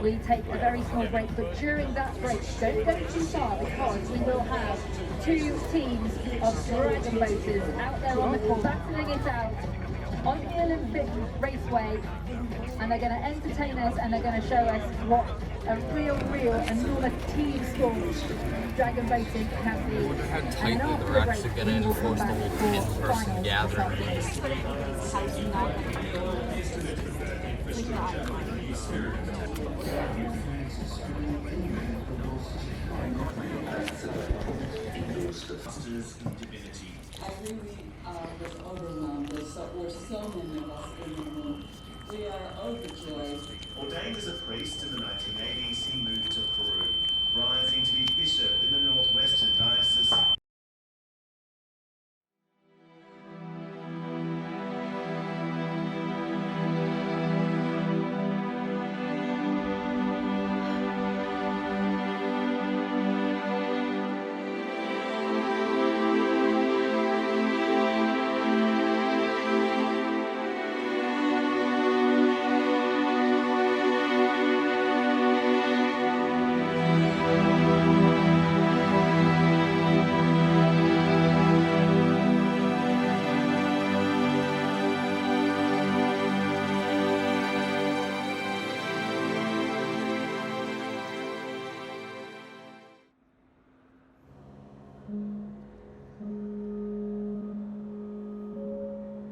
we take a very small break, but during that break, don't go too far because we will have two teams of dragon boaters out there on the course, battling it out on the Olympic Raceway, and they're going to entertain us and they're going to show us what a real enormous team sport dragon boating can be. I wonder how tightly they're actually going to enforce the whole 10-person gathering. I really was overwhelmed. There's so many of us in the room. We are overjoyed. Ordained as a priest in the 1980s, he moved to Peru, rising to be bishop in the Northwestern Diocese.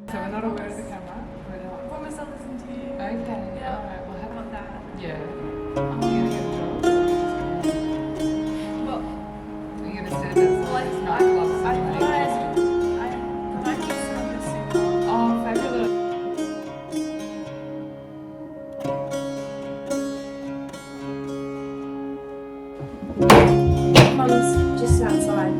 So we're not aware of the camera. We're not. Promise I'll listen to you. Okay. Yeah. Alright, we'll have How about that? Yeah. Are you gonna get a job? Well, Are you gonna say this? like, It's nightclub or I something? might be something soon. Oh, fabulous. Mum's just outside.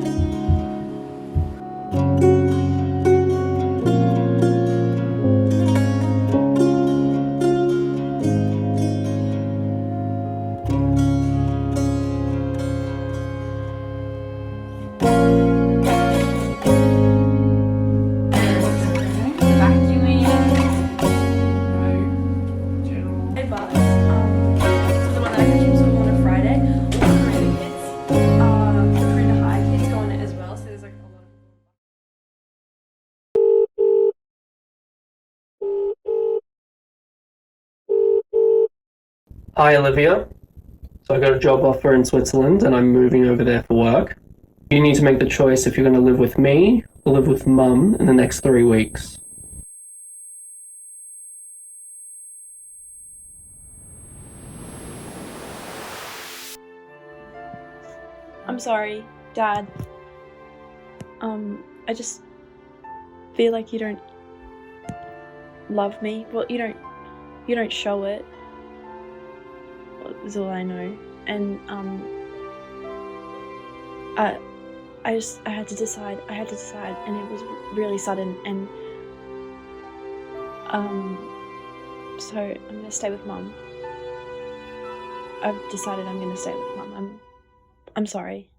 Hi Olivia. So I got a job offer in Switzerland and I'm moving over there for work. You need to make the choice if you're going to live with me or live with Mum in the next 3 weeks. I'm sorry, Dad. I just feel like you don't love me. Well, you don't show it. Is all I know. And I had to decide, and it was really sudden, and so I'm gonna stay with Mum. I've decided I'm gonna stay with Mum. I'm sorry.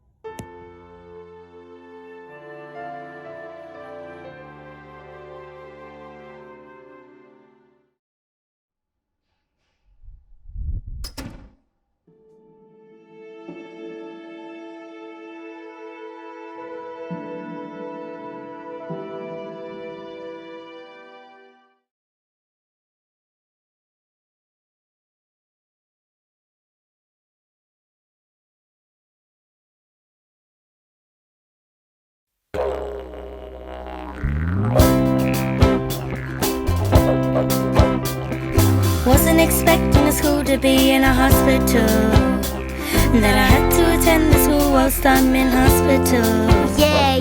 Wasn't expecting the school to be in a hospital, that I had to attend the school whilst I'm in hospital. Yeah,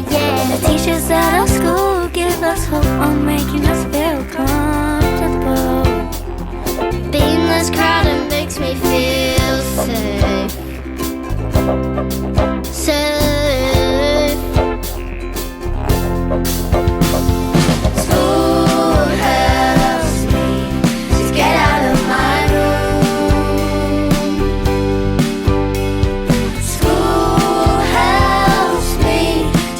the teachers at our school give us hope on making us feel comfortable. Being this crowded makes me feel safe. School helps me to get out of my room. School helps me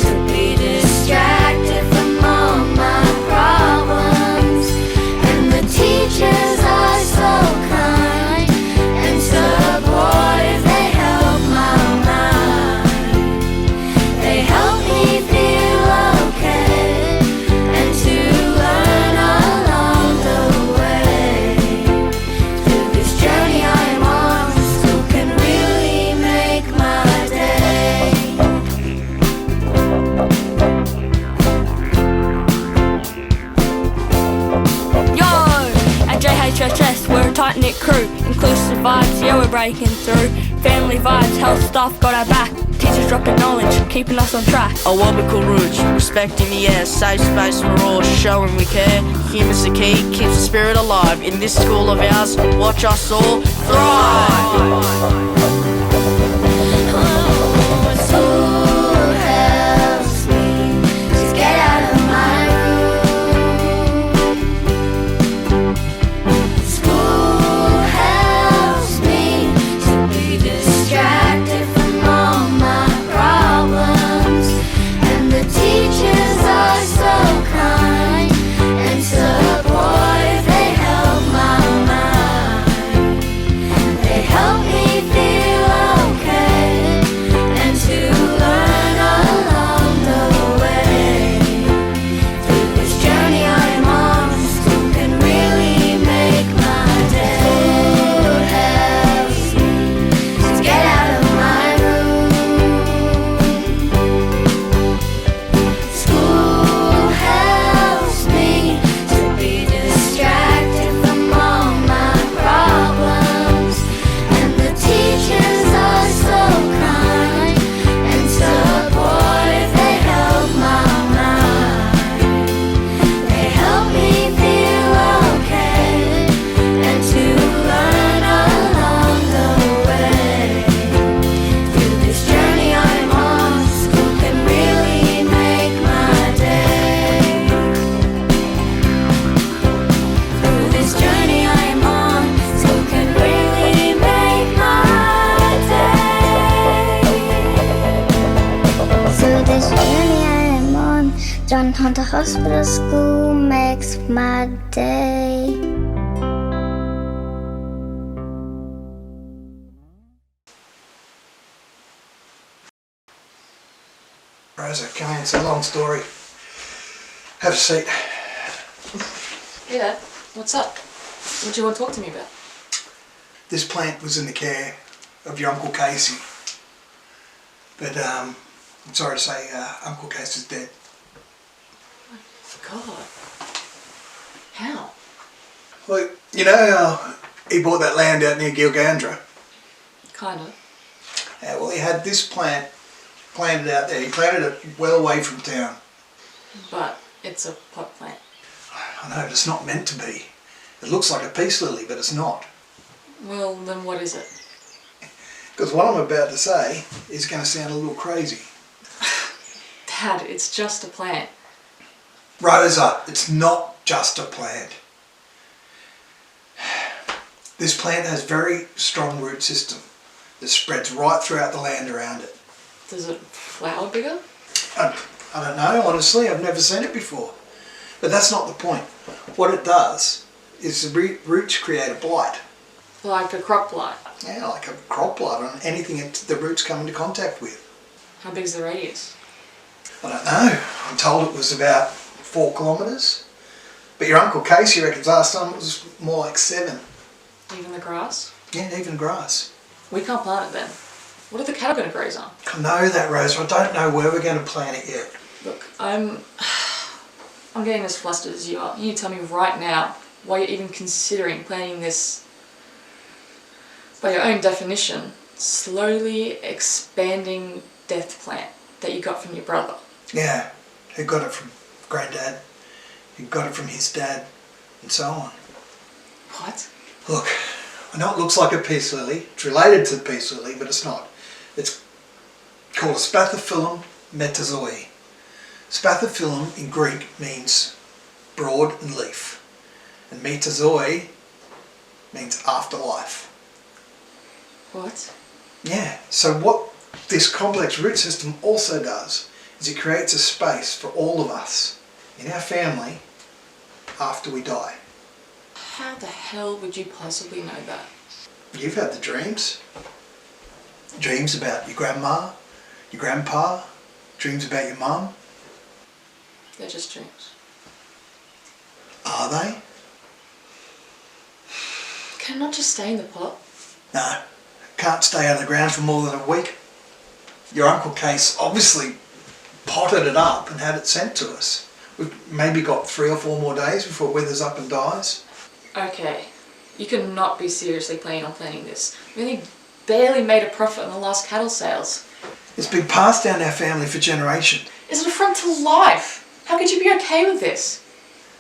to be distracted from all my problems. us, we're a tight-knit crew. Inclusive vibes, yeah, we're breaking through. Family vibes, health stuff, got our back. Teachers dropping knowledge, keeping us on track. A what we call roots, respect in the air, safe space for all, showing we care. Humour's the key, keeps the spirit alive. In this school of ours, watch us all thrive. School helps me to get out of my room. School helps me to be distracted from all my problems. And the teachers are so kind and supportive, they help my mind. They help me feel okay and to learn along the way. Through this journey I'm on, school can really make my day. School helps me to get out of my room. School helps me to be distracted from all my problems. And the teachers are so kind and supportive, they help my mind. They help me feel okay and to learn along the way. Through this journey I'm on, school can really make my day. Through this journey I'm on, school can really make my day. Through this journey I am on, John Hunter Hospital School makes my day. Rosa, come in, it's a long story. Have a seat. Yeah, what's up? What do you want to talk to me about? This plant was in the care of your Uncle Casey. But I'm sorry to say, Uncle Casey's dead. God. How? Well, you know how he bought that land out near Gilgandra? Kinda. Yeah, well, he had this plant planted out there. He planted it well away from town. But it's a pot plant. I know, but it's not meant to be. It looks like a peace lily, but it's not. Well, then what is it? Because what I'm about to say is going to sound a little crazy. Dad, it's just a plant. Rosa, it's not just a plant. This plant has very strong root system that spreads right throughout the land around it. Does it flower bigger? I don't know, honestly, I've never seen it before. But that's not the point. What it does is the roots create a blight. Like a crop blight. Yeah, like a crop blight on anything the roots come into contact with. How big's the radius? I don't know. I'm told it was about 4 kilometres. But your Uncle Casey reckons last time it was more like 7. Even the grass? Yeah, even grass. We can't plant it then. What are the cattle going to graze on? I know that, Rose. I don't know where we're going to plant it yet. Look, I'm getting as flustered as you are. You need to tell me right now why you're even considering planting this, by your own definition, slowly expanding death plant that you got from your brother. Yeah, who got it from Granddad, who got it from his dad, and so on. What? Look, I know it looks like a peace lily. It's related to the peace lily, but it's not. It's called a Spathiphyllum metazoi. Spathiphyllum in Greek means broad and leaf, and metazoi means afterlife. What? Yeah, so what this complex root system also does is it creates a space for all of us in our family after we die. How the hell would you possibly know that? You've had the dreams. Dreams about your grandma, your grandpa, dreams about your mum. They're just dreams. Are they? Can it not just stay in the pot? No, can't stay on the ground for more than a week. Your Uncle Case obviously potted it up and had it sent to us. We've maybe got 3 or 4 more days before it withers up and dies. Okay, You cannot be seriously planning on planning this. We only barely made a profit on the last cattle sales. It's been passed down our family for generations. It's an affront to life. How could you be okay with this?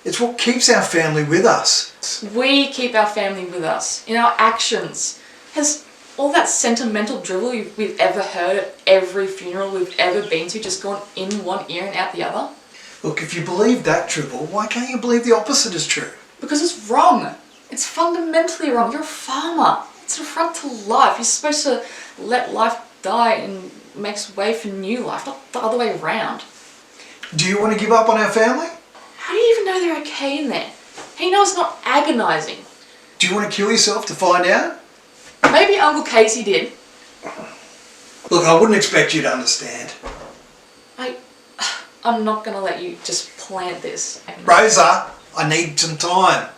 It's what keeps our family with us. We keep our family with us, in our actions. Has all that sentimental drivel we've ever heard at every funeral we've ever been to just gone in one ear and out the other? Look, if you believe that drivel, why can't you believe the opposite is true? Because it's wrong. It's fundamentally wrong. You're a farmer. It's an affront to life. You're supposed to let life die and make way for new life, not the other way around. Do you want to give up on our family? How do you even know they're okay in there? How do you know it's not agonising? Do you want to kill yourself to find out? Maybe Uncle Casey did. Look, I wouldn't expect you to understand. I'm not going to let you just plant this. Rosa, I need some time.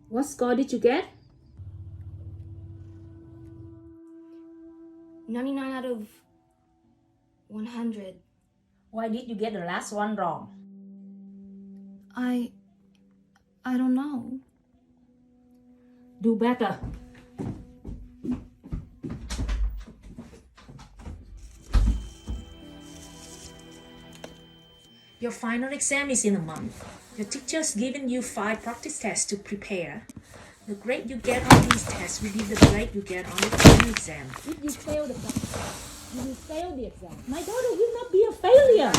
What score did you get? 99 out of 100. Why did you get the last one wrong? I don't know. Do better. Your final exam is in a month. Your teacher's given you 5 practice tests to prepare. The grade you get on these tests will be the grade you get on the final exam. If you fail the practice, You will fail the exam. My daughter will not be a failure.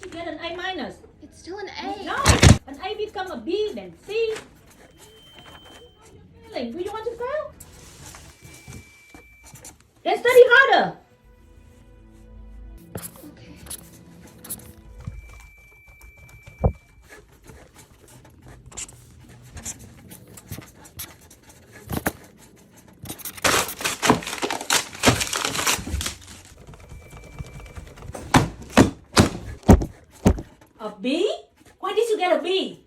You get an A minus. It's still an A. No, an A become a B, then C. Failing. Do you want to fail? Then study harder. Okay. A B? Why did you get a B?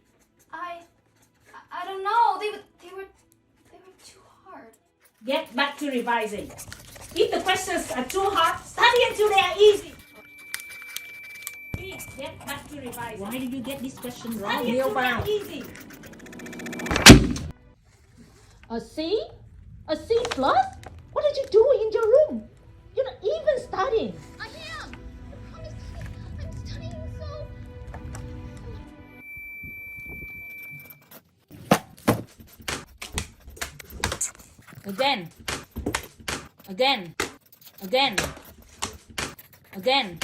I don't know. They were too hard. Get back to revising. If the questions are too hard, study until they are easy. B, get back to revising. Why did you get this question wrong? Study until they are easy. A C? A C plus? What did you do in your room? You're not even studying. I am. I promise. I'm studying so. Again. Again. Again. Again.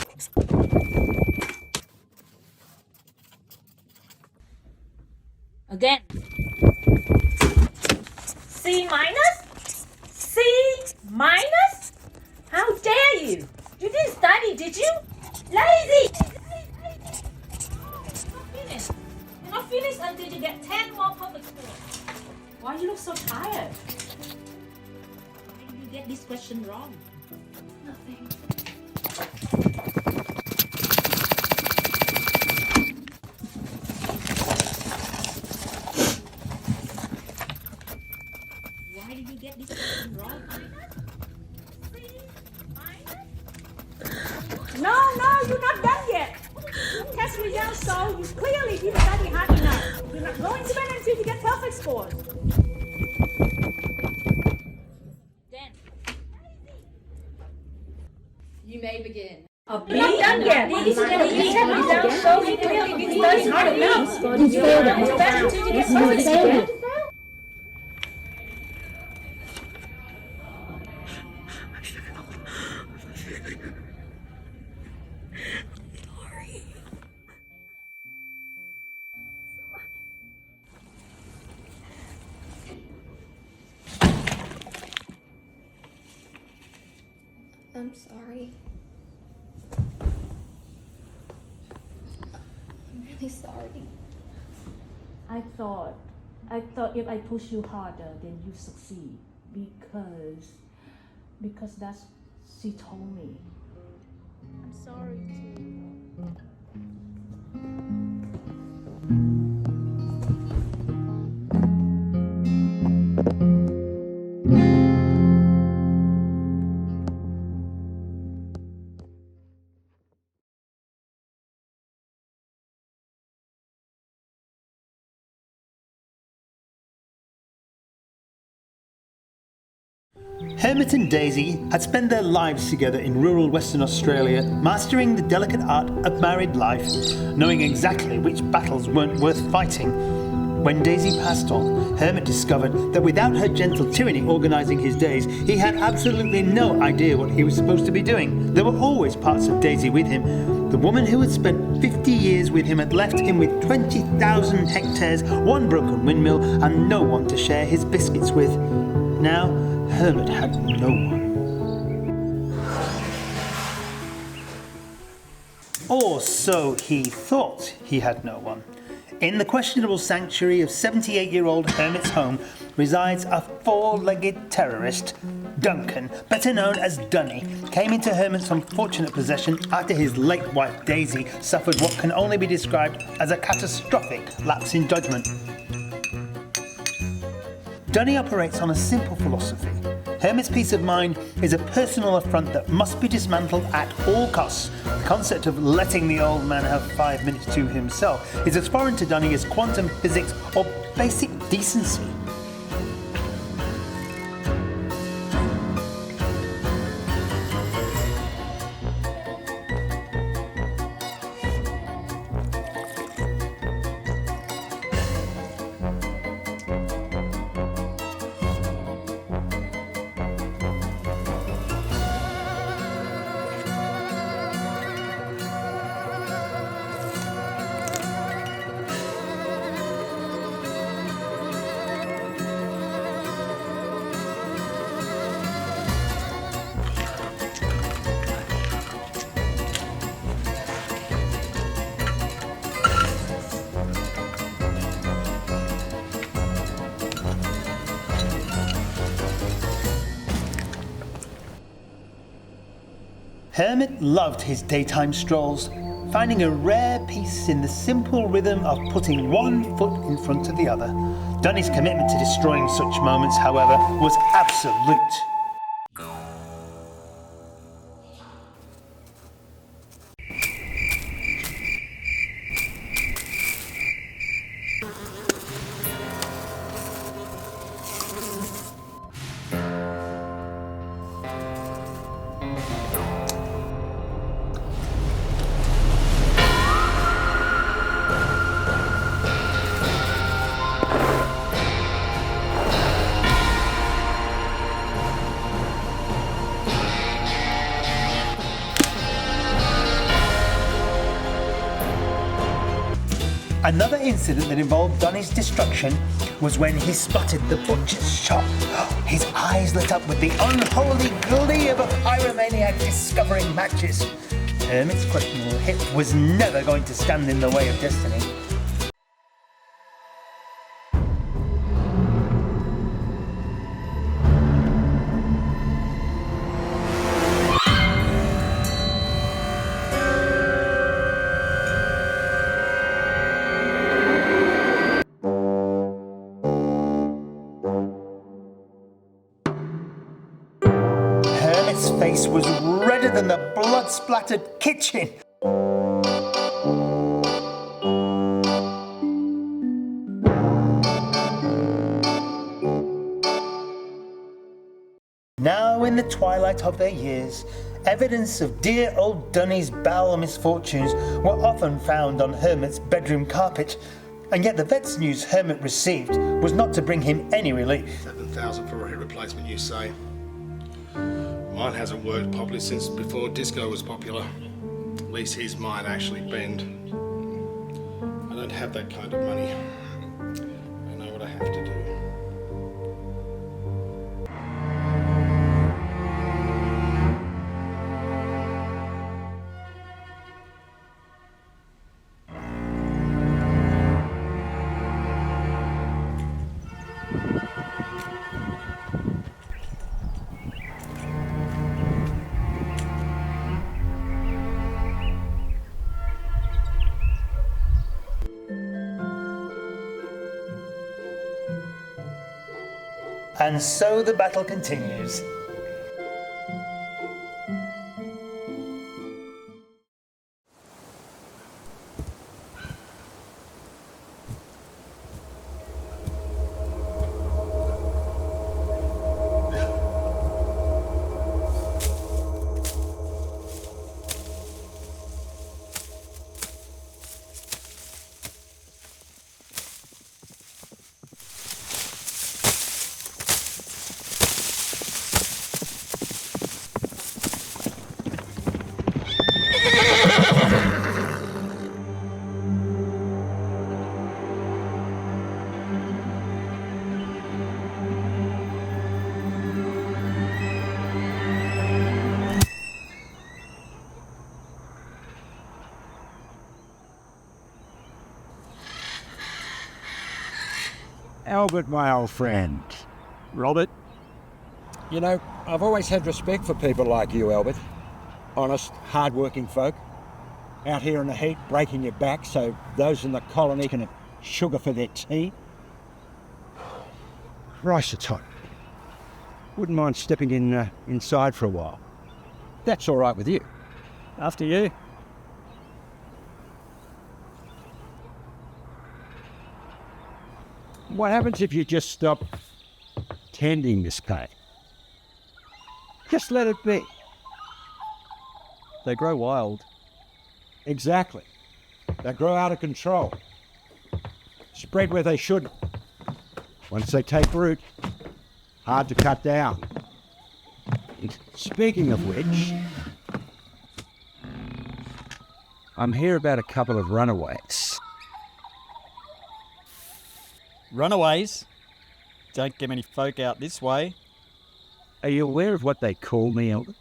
Again. C minus? C minus? How dare you? You didn't study, did you? Lazy! You're not finished until you get 10 more public scores. Why do you look so tired? Why did you get this question wrong? Nothing. Why did you get this question wrong? No, you're not done yet. Test results show you clearly didn't study hard enough. You're not going to bed until you get perfect scores. Then. You may begin. A B? You're not done yet. Why did you get a B? Test results show you clearly didn't study hard enough. You failed. Go back until you get perfect scores. I'm sorry. I'm really sorry. I thought if I push you harder, then you succeed because that's she told me. I'm sorry too. Hermit and Daisy had spent their lives together in rural Western Australia, mastering the delicate art of married life, knowing exactly which battles weren't worth fighting. When Daisy passed on, Hermit discovered that without her gentle tyranny organising his days, he had absolutely no idea what he was supposed to be doing. There were always parts of Daisy with him. The woman who had spent 50 years with him had left him with 20,000 hectares, one broken windmill, and no one to share his biscuits with. Now, Hermit had no one. Or so he thought he had no one. In the questionable sanctuary of 78-year-old Hermit's home resides a four-legged terrorist. Duncan, better known as Dunny, came into Hermit's unfortunate possession after his late wife Daisy suffered what can only be described as a catastrophic lapse in judgment. Dunny operates on a simple philosophy. Hermit's peace of mind is a personal affront that must be dismantled at all costs. The concept of letting the old man have 5 minutes to himself is as foreign to Dunny as quantum physics or basic decency. Hermit loved his daytime strolls, finding a rare peace in the simple rhythm of putting one foot in front of the other. Dunny's commitment to destroying such moments, however, was absolute. Another incident that involved Dunny's destruction was when he spotted the butcher's shop. His eyes lit up with the unholy glee of a pyromaniac discovering matches. Hermit's questionable hip was never going to stand in the way of destiny. Hermit's face was redder than the blood-splattered kitchen. Now, in the twilight of their years, evidence of dear old Dunny's bowel misfortunes were often found on Hermit's bedroom carpet, and yet the vet's news Hermit received was not to bring him any relief. 7,000 for a hip replacement, you say? Mine hasn't worked properly since before disco was popular. At least his might actually bend. I don't have that kind of money. I know what I have to do. And so the battle continues. Albert, my old friend. Robert? You know, I've always had respect for people like you, Albert. Honest, hard-working folk. Out here in the heat, breaking your back so those in the colony can have sugar for their tea. Christ, it's hot. Wouldn't mind stepping inside for a while. That's all right with you. After you. What happens if you just stop tending this cane? Just let it be. They grow wild. Exactly. They grow out of control. Spread where they shouldn't. Once they take root, hard to cut down. Speaking of which, I'm here about a couple of runaways. Runaways? Don't get many folk out this way. Are you aware of what they call me, Albert?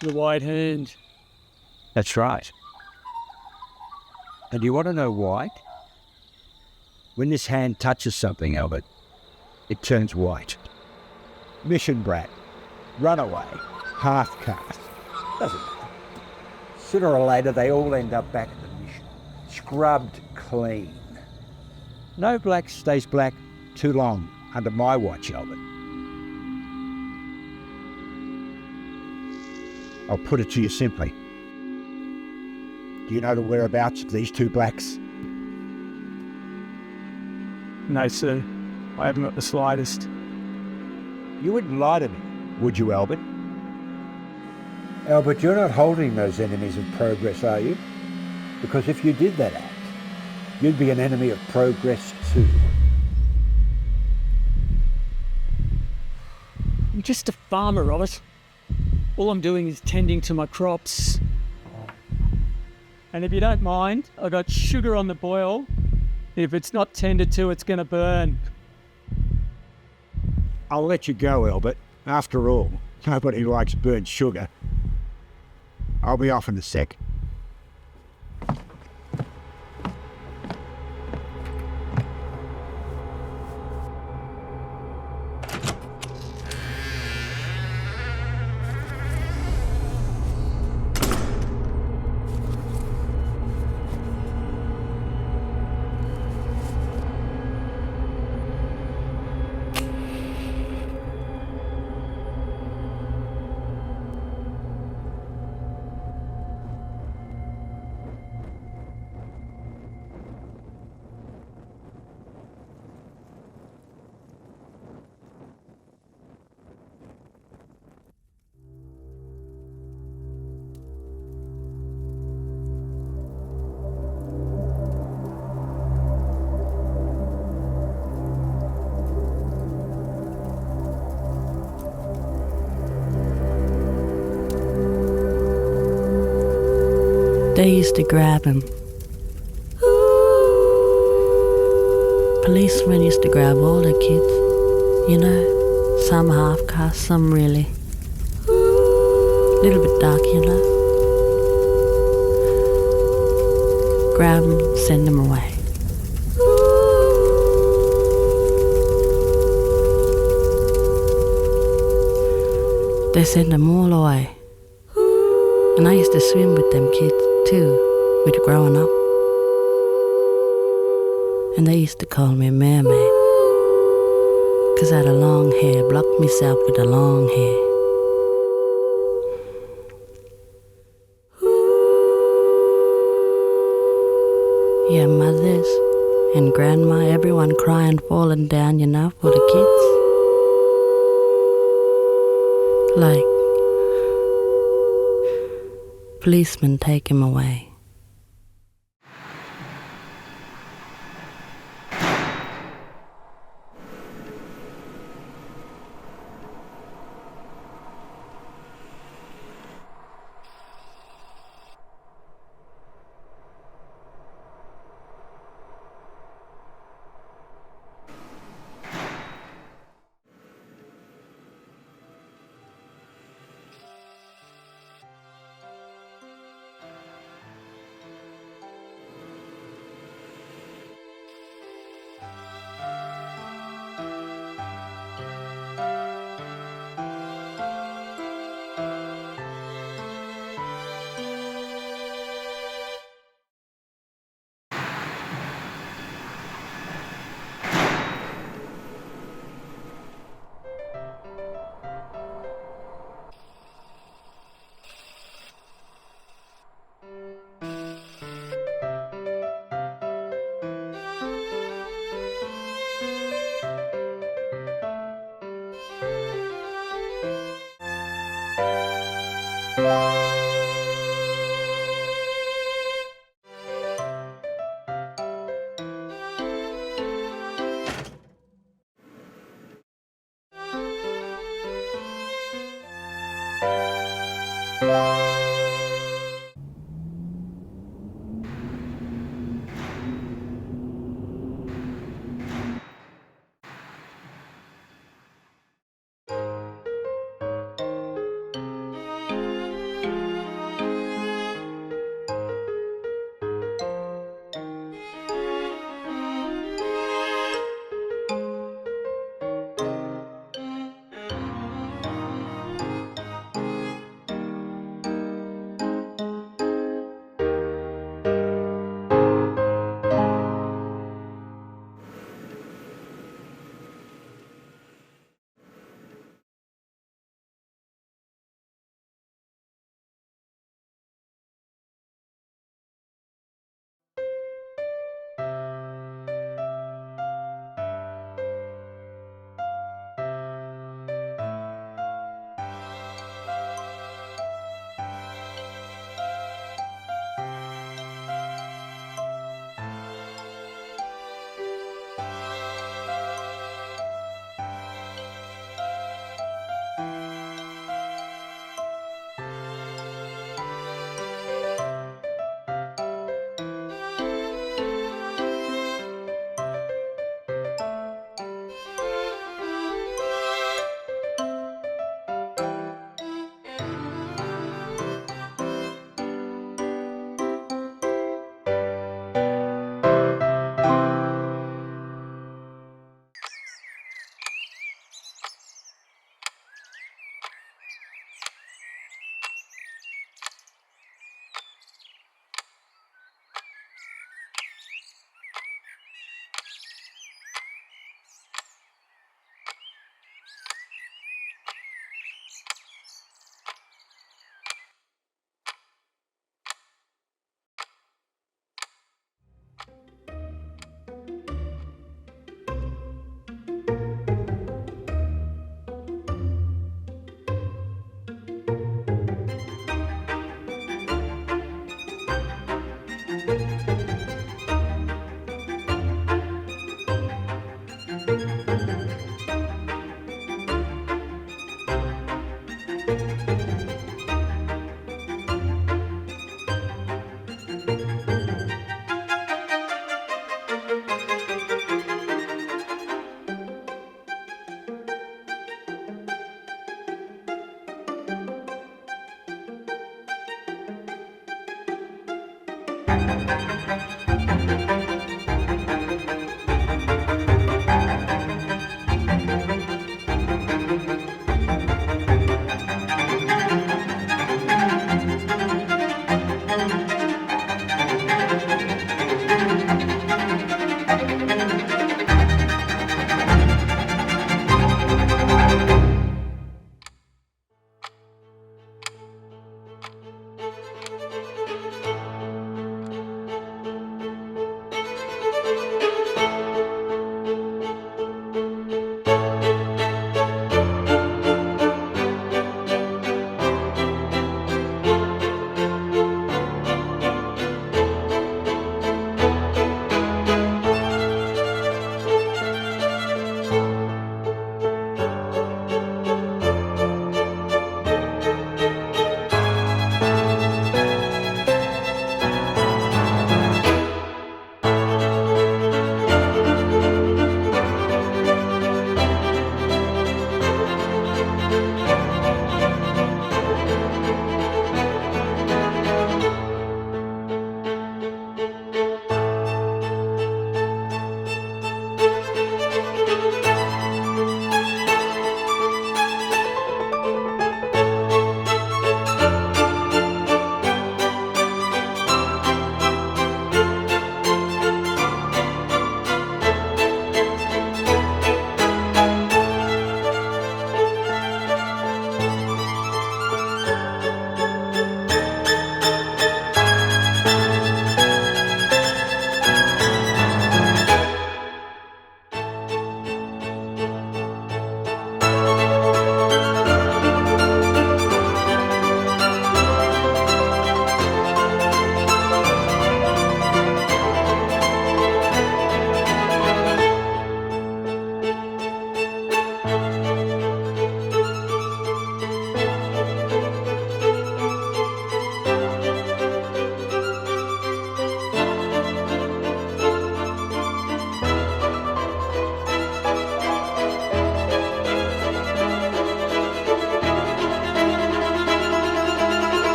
The White Hand. That's right. And you want to know why? When this hand touches something, Albert, it turns white. Mission brat, runaway, half-caste. Doesn't matter. Sooner or later, they all end up back at the mission, scrubbed clean. No black stays black too long under my watch, Albert. I'll put it to you simply. Do you know the whereabouts of these two blacks? No, sir. I haven't got the slightest. You wouldn't lie to me, would you, Albert? Albert, you're not holding those enemies of progress, are you? Because if you did that act, you'd be an enemy of progress too. I'm just a farmer, Robert. All I'm doing is tending to my crops. And if you don't mind, I got sugar on the boil. If it's not tended to, it's going to burn. I'll let you go, Albert. After all, nobody likes burnt sugar. I'll be off in a sec. They used to grab him. Policemen used to grab all the kids, you know, some half-caste, some really. Little bit dark, you know. Grab them, send them away. They send them all away. And I used to swim with them kids too, with growing up. And they used to call me mermaid, 'cause I had a long hair, blocked myself with a long hair. Yeah, mothers and grandma, everyone crying, falling down, you know, for the kids. Like, policemen take him away.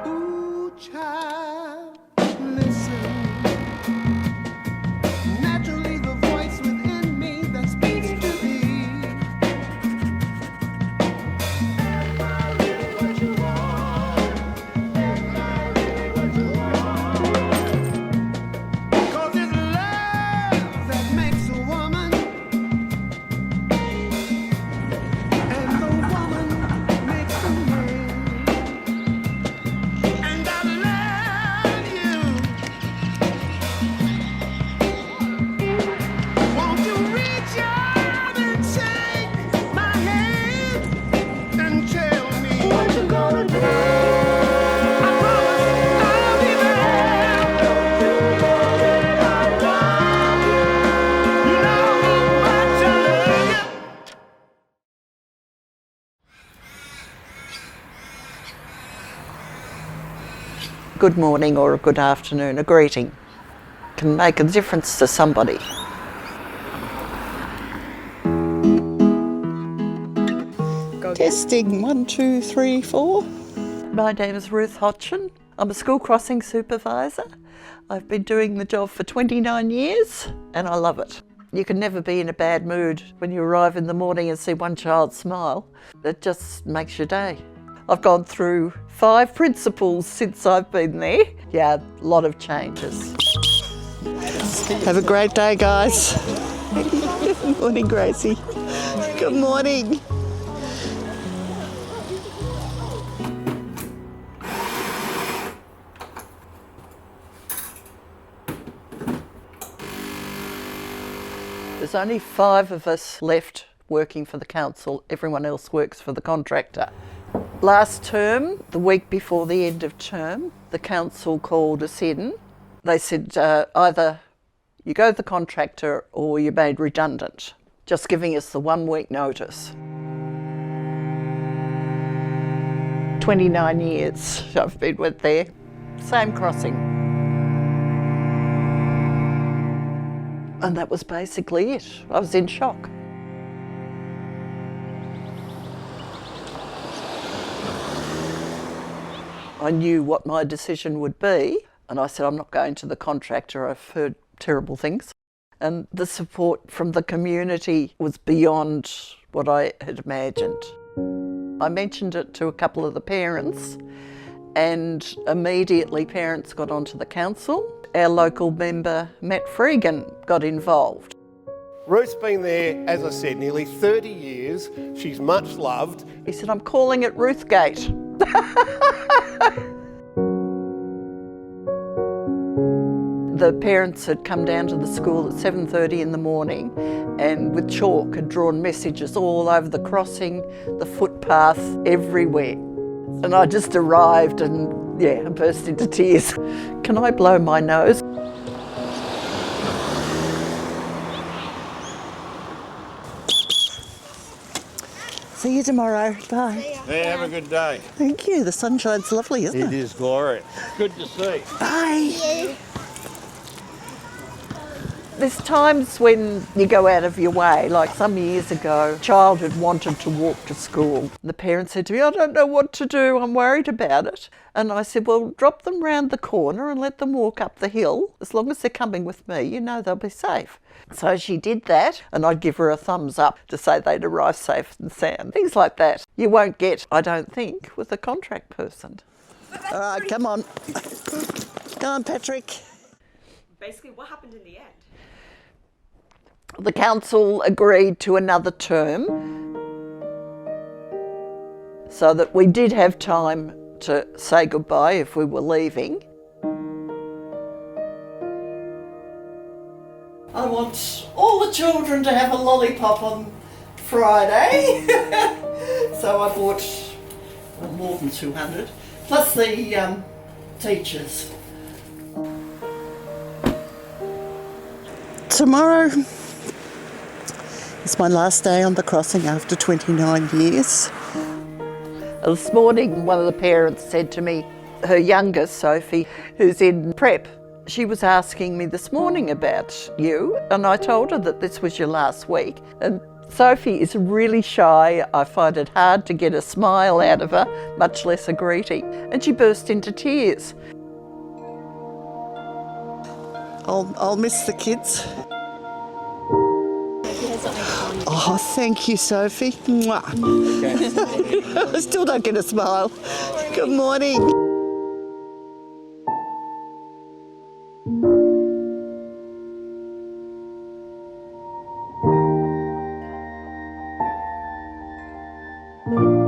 Ooh, child, listen. Naturally, the voice within me that speaks to thee. Am I really what you want? Am I really what you want? 'Cause it's love that makes a woman, and the woman makes a man. And I love you. Won't you reach out and take my hand and tell me what you gonna do? I promise I'll be there. Don't you know that I love you? You know how much I love you. Good morning or a good afternoon, a greeting can make a difference to somebody. Testing 1, 2, 3, 4. My name is Ruth Hodgson. I'm a school crossing supervisor. I've been doing the job for 29 years and I love it. You can never be in a bad mood when you arrive in the morning and see one child smile. It just makes your day. I've gone through 5 principals since I've been there. Yeah, a lot of changes. Have a great day, guys. Good morning, Gracie. Good morning. There's only 5 of us left working for the council. Everyone else works for the contractor. Last term, the week before the end of term, the council called us in. They said either you go to the contractor or you're made redundant, just giving us the 1 week notice. 29 years I've been with there, same crossing. And that was basically it. I was in shock. I knew what my decision would be, and I said, I'm not going to the contractor. I've heard terrible things. And the support from the community was beyond what I had imagined. I mentioned it to a couple of the parents, and immediately parents got onto the council. Our local member, Matt Freegan, got involved. Ruth's been there, as I said, nearly 30 years. She's much loved. He said, I'm calling it Ruthgate. The parents had come down to the school at 7:30 in the morning and with chalk had drawn messages all over the crossing, the footpath, everywhere. And I just arrived and I burst into tears. Can I blow my nose? See you tomorrow. Bye. Yeah, have a good day. Thank you. The sunshine's lovely, isn't it? It is glorious. Good to see. Bye. There's times when you go out of your way, like some years ago, a child had wanted to walk to school. The parent said to me, I don't know what to do, I'm worried about it. And I said, well, drop them round the corner and let them walk up the hill. As long as they're coming with me, you know they'll be safe. So she did that, and I'd give her a thumbs up to say they'd arrive safe and sound. Things like that. You won't get, I don't think, with a contract person. All right, come on. Go on, Patrick. Basically, what happened in the end? The council agreed to another term so that we did have time to say goodbye if we were leaving. I want all the children to have a lollipop on Friday. So I bought more than 200, plus the teachers. Tomorrow it's my last day on the crossing after 29 years. This morning, one of the parents said to me, her youngest, Sophie, who's in prep, she was asking me this morning about you, and I told her that this was your last week. And Sophie is really shy. I find it hard to get a smile out of her, much less a greeting. And she burst into tears. I'll miss the kids. Oh, thank you, Sophie. Mwah. I still don't get a smile. Good morning.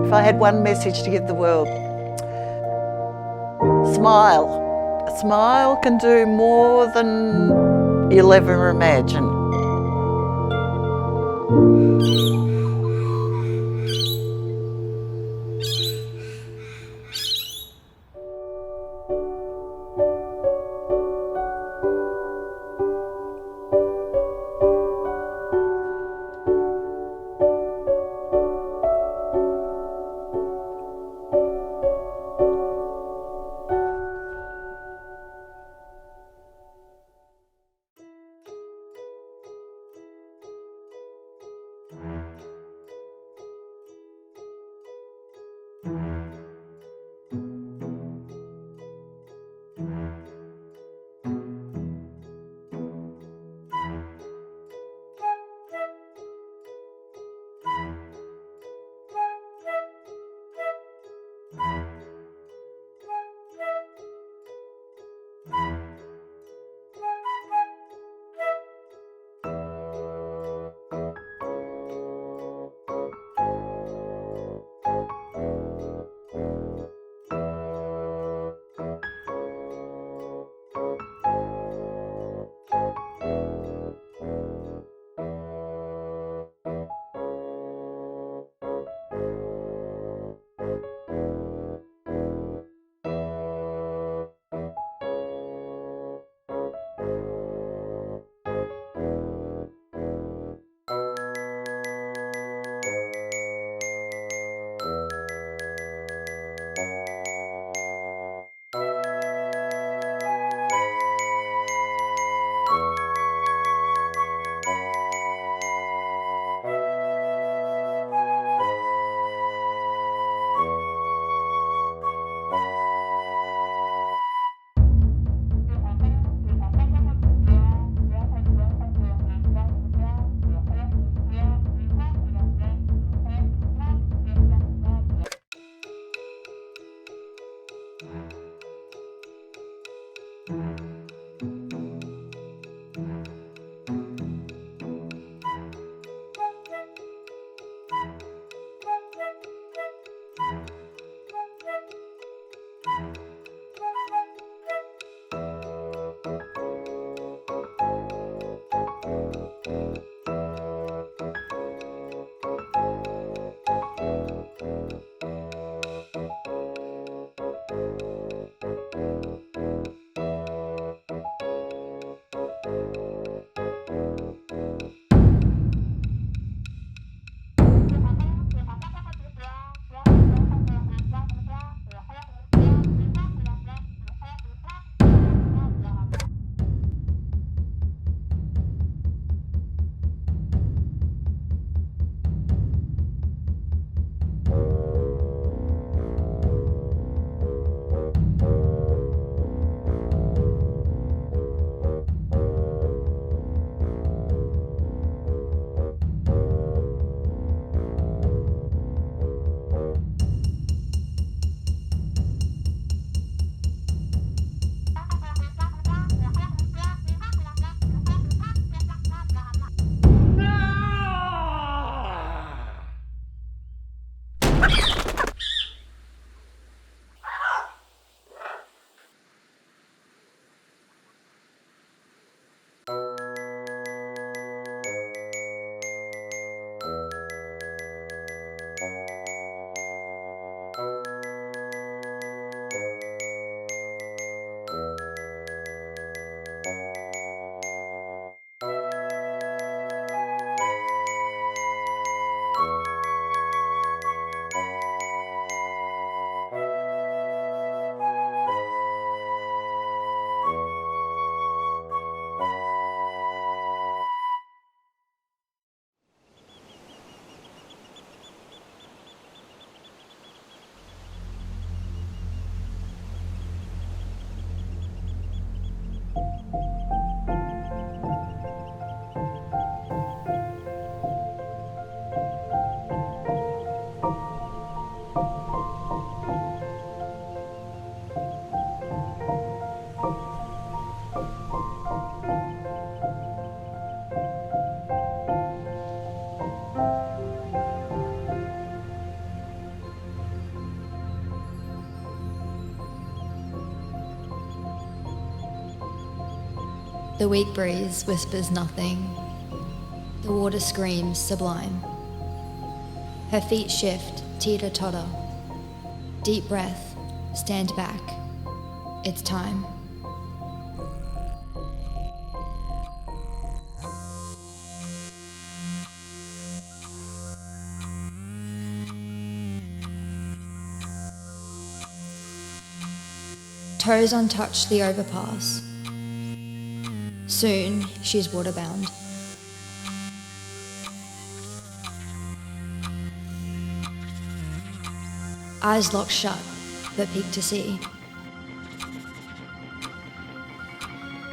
If I had one message to give the world, smile. A smile can do more than you'll ever imagine. The weak breeze whispers nothing. The water screams sublime. Her feet shift, teeter-totter. Deep breath, stand back. It's time. Toes untouched the overpass. Soon, she's waterbound. Eyes locked shut, but peek to see.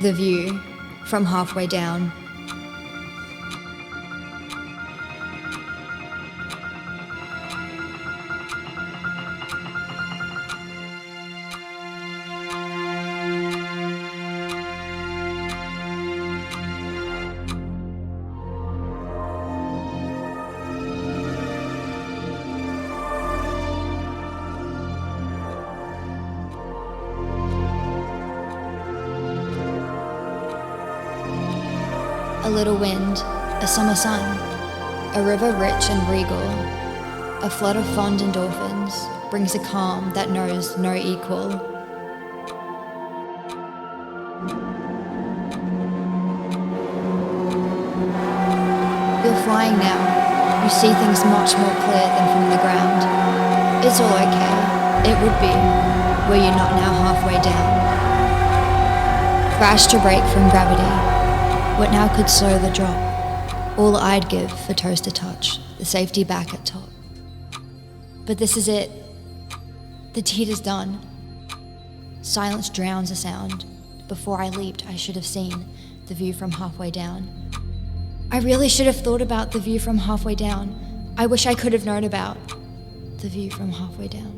The view from halfway down. A little wind, a summer sun, a river rich and regal, a flood of fond endorphins brings a calm that knows no equal. You're flying now, you see things much more clear than from the ground. It's all okay, it would be, were you not now halfway down. Crash to break from gravity. What now could slow the drop? All I'd give for toes to touch, the safety back at top. But this is it. The teeter's done. Silence drowns a sound. Before I leaped, I should have seen the view from halfway down. I really should have thought about the view from halfway down. I wish I could have known about the view from halfway down.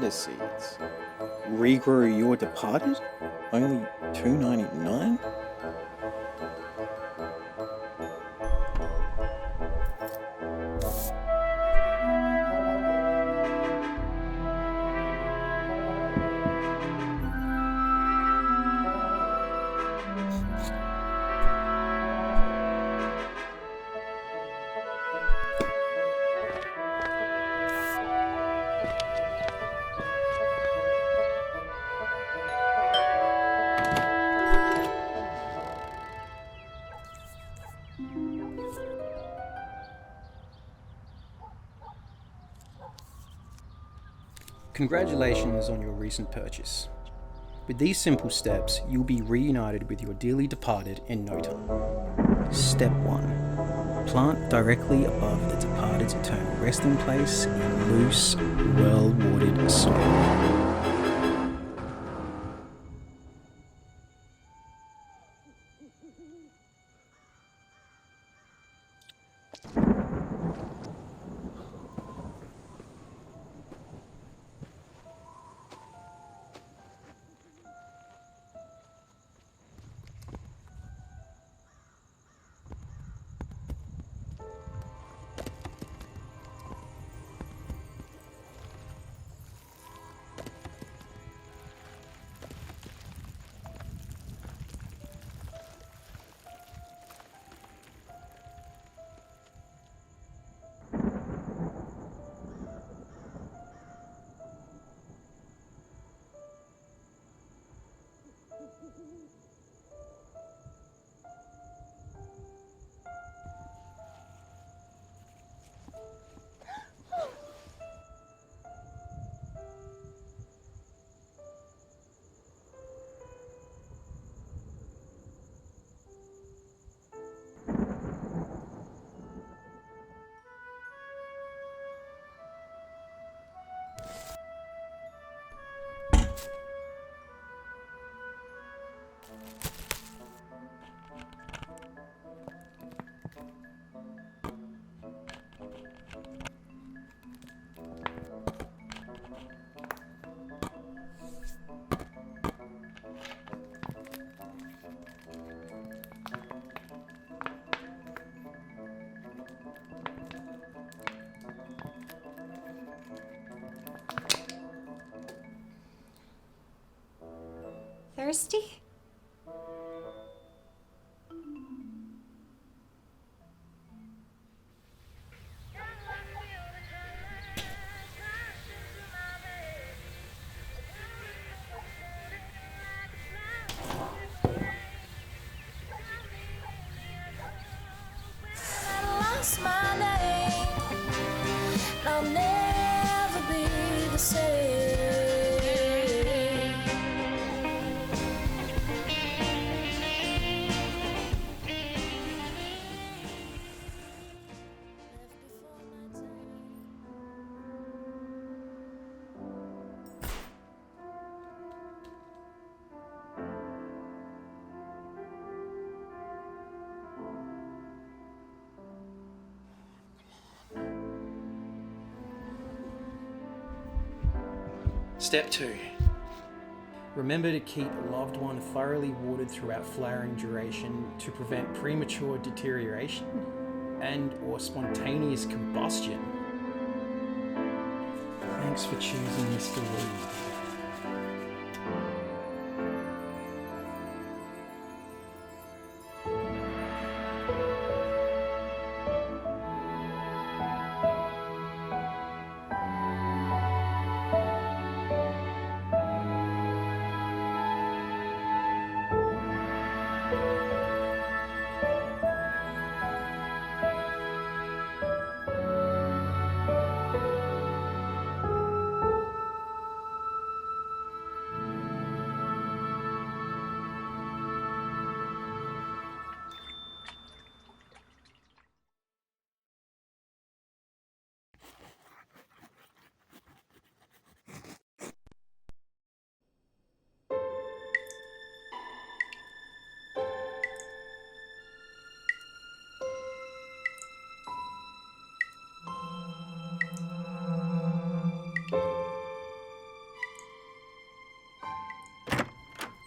lavender seeds. Regrow your departed? Only $2.99? Congratulations on your recent purchase. With these simple steps, you'll be reunited with your dearly departed in no time. Step 1. Plant directly above the departed's eternal resting place in loose, well-watered soil. Thirsty? Lost my name, and I'll never be the same. Step 2. Remember to keep a loved one thoroughly watered throughout flowering duration to prevent premature deterioration and/or spontaneous combustion. Thanks for choosing Mr. Lee.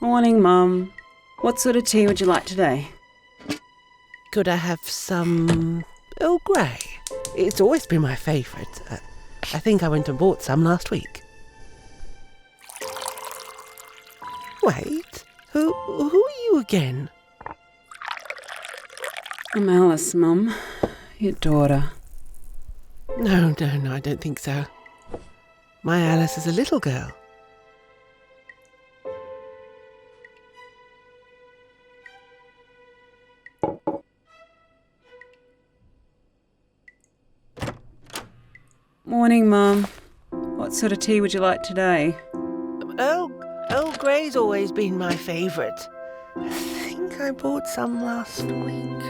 Morning, Mum. What sort of tea would you like today? Could I have some Earl Grey? It's always been my favourite. I think I went and bought some last week. Wait, who are you again? I'm Alice, Mum. Your daughter. No, I don't think so. My Alice is a little girl. Morning, Mum. What sort of tea would you like today? Earl Grey's always been my favourite. I think I bought some last week.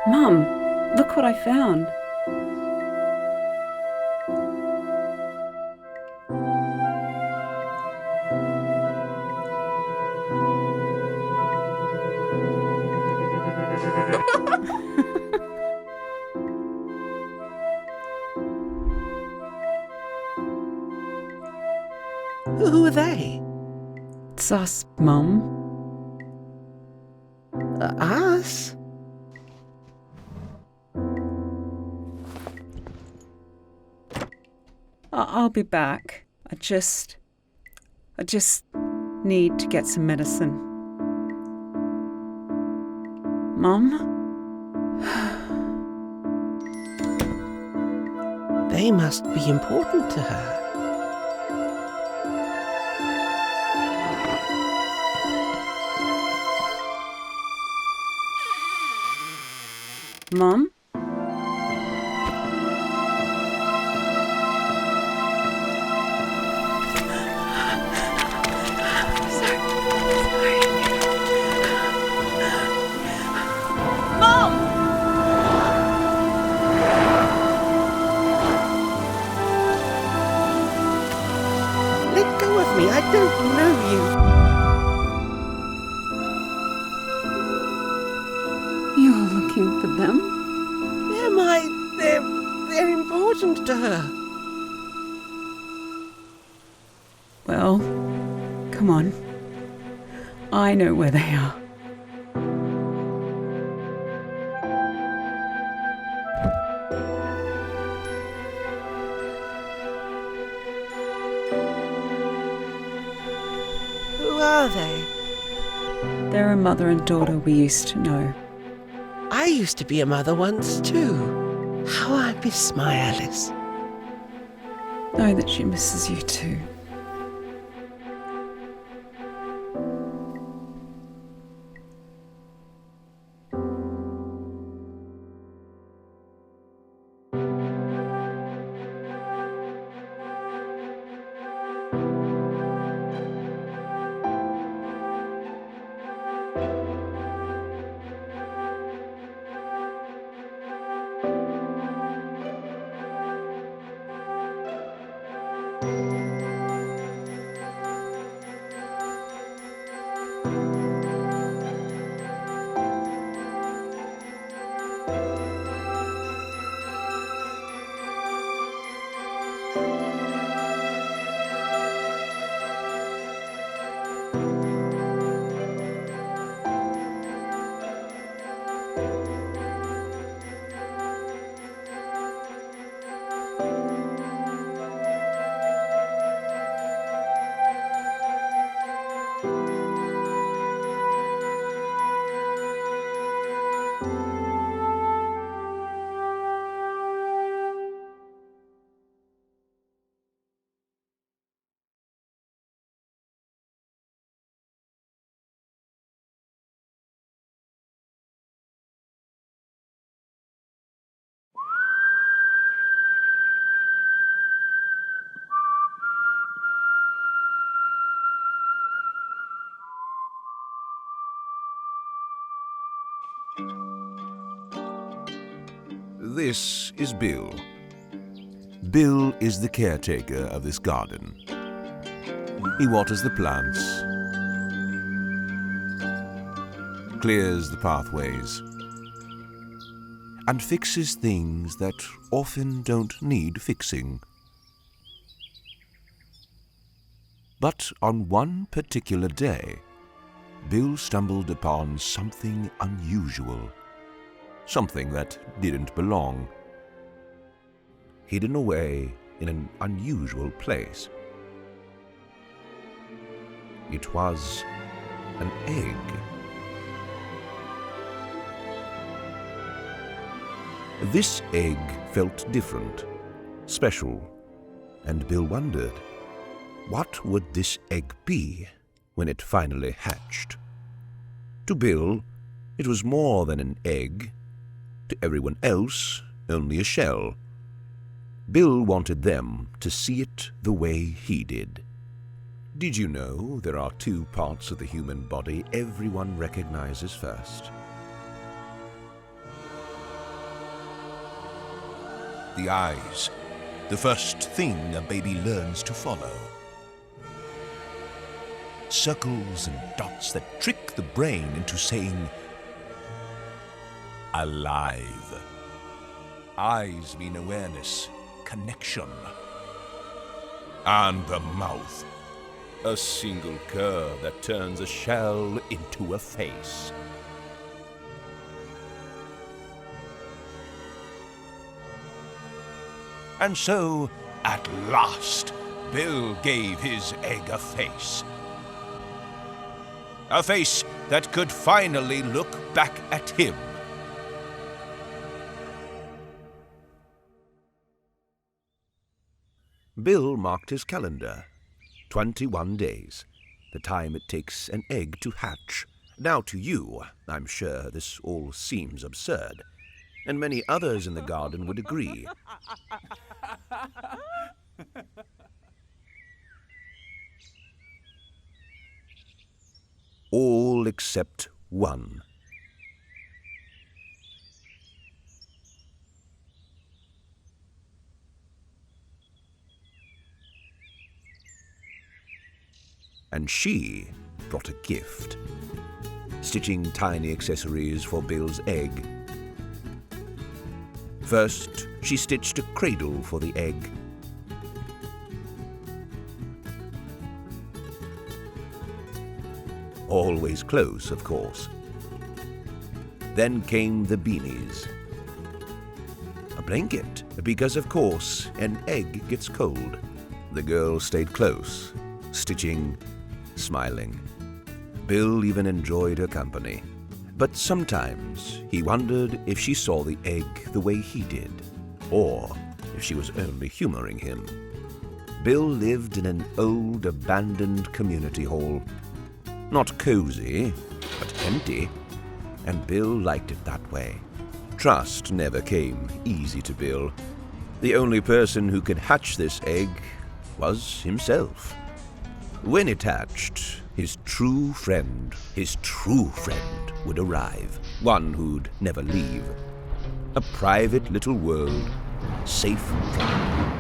Mum, look what I found. Who are they? It's us, Mum. Us? I'll be back. I just need to get some medicine. Mum? They must be important to her. Mum? Let go of me, I don't know you. You're looking for them? They're important to her. Well, come on. I know where they are. Who are they? They're a mother and daughter we used to know. I used to be a mother once too. How I miss my Alice. Know that she misses you too. This is Bill. Bill is the caretaker of this garden. He waters the plants, clears the pathways, and fixes things that often don't need fixing. But on one particular day, Bill stumbled upon something unusual, something that didn't belong, hidden away in an unusual place. It was an egg. This egg felt different, special, and Bill wondered, what would this egg be when it finally hatched? To Bill, it was more than an egg. To everyone else, only a shell. Bill wanted them to see it the way he did. Did you know there are two parts of the human body everyone recognizes first? The eyes, the first thing a baby learns to follow. Circles and dots that trick the brain into saying, alive. Eyes mean awareness, connection. And the mouth, a single curve that turns a shell into a face. And so, at last, Bill gave his egg a face. A face that could finally look back at him. Bill marked his calendar. 21 days, the time it takes an egg to hatch. Now to you, I'm sure this all seems absurd, and many others in the garden would agree. All except one. And she brought a gift, stitching tiny accessories for Bill's egg. First, she stitched a cradle for the egg. Always close, of course. Then came the beanies. A blanket, because of course an egg gets cold. The girl stayed close, stitching, smiling. Bill even enjoyed her company. But sometimes he wondered if she saw the egg the way he did, or if she was only humoring him. Bill lived in an old abandoned community hall. Not cozy, but empty, and Bill liked it that way. Trust never came easy to Bill. The only person who could hatch this egg was himself. When it hatched, his true friend would arrive, one who'd never leave. A private little world, safe from trouble.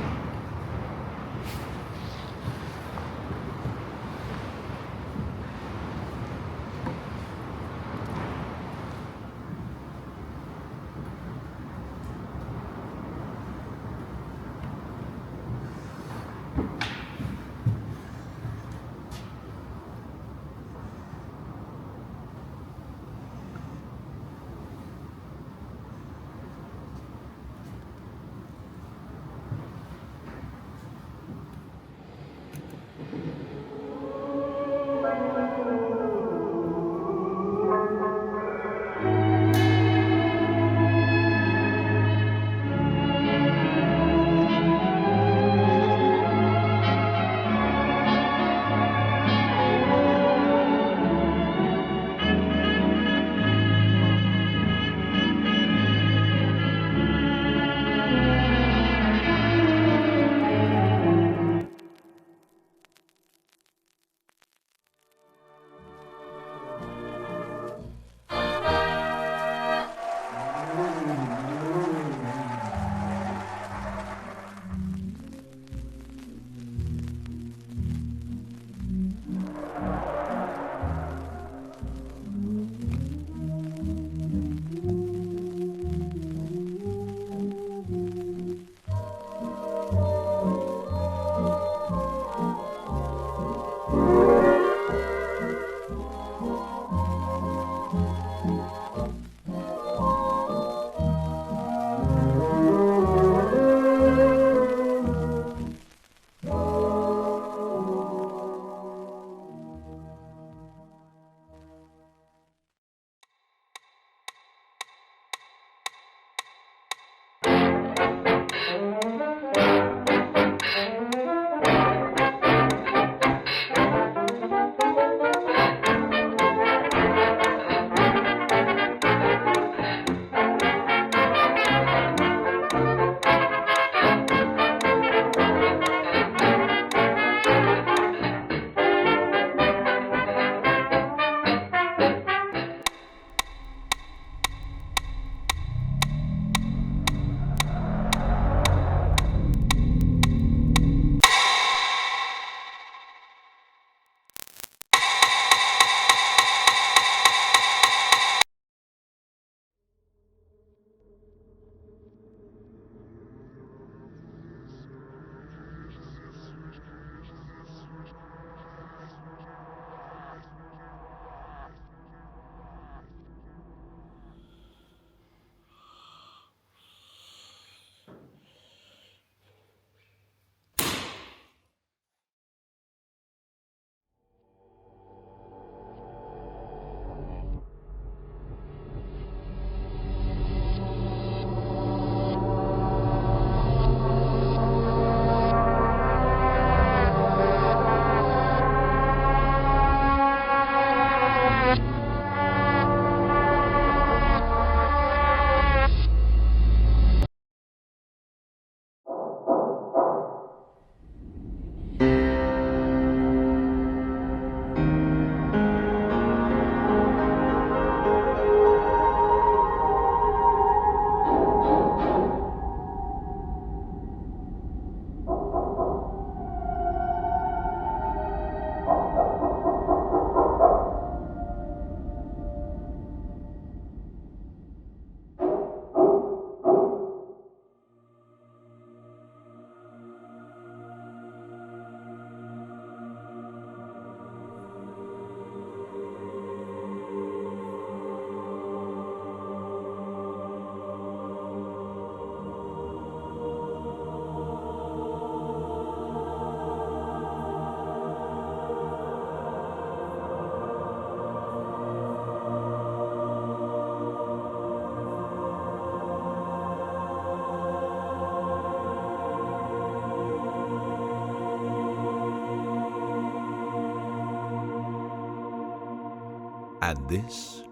And this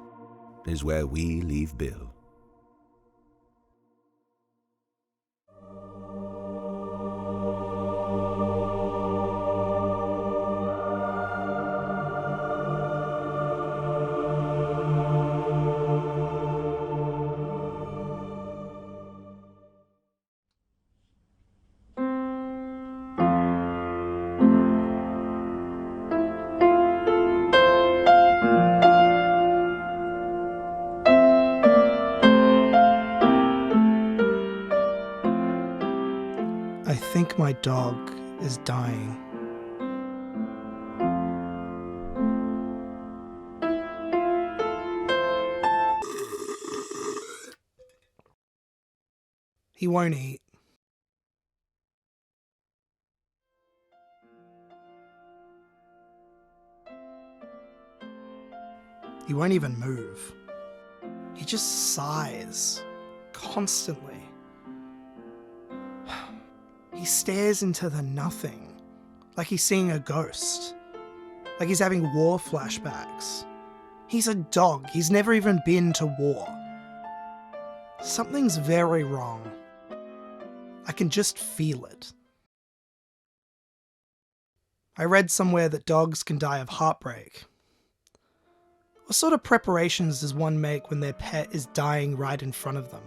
is where we leave Bill. I think my dog is dying. He won't eat. He won't even move. He just sighs constantly. He stares into the nothing, like he's seeing a ghost, like he's having war flashbacks. He's a dog, he's never even been to war. Something's very wrong. I can just feel it. I read somewhere that dogs can die of heartbreak. What sort of preparations does one make when their pet is dying right in front of them?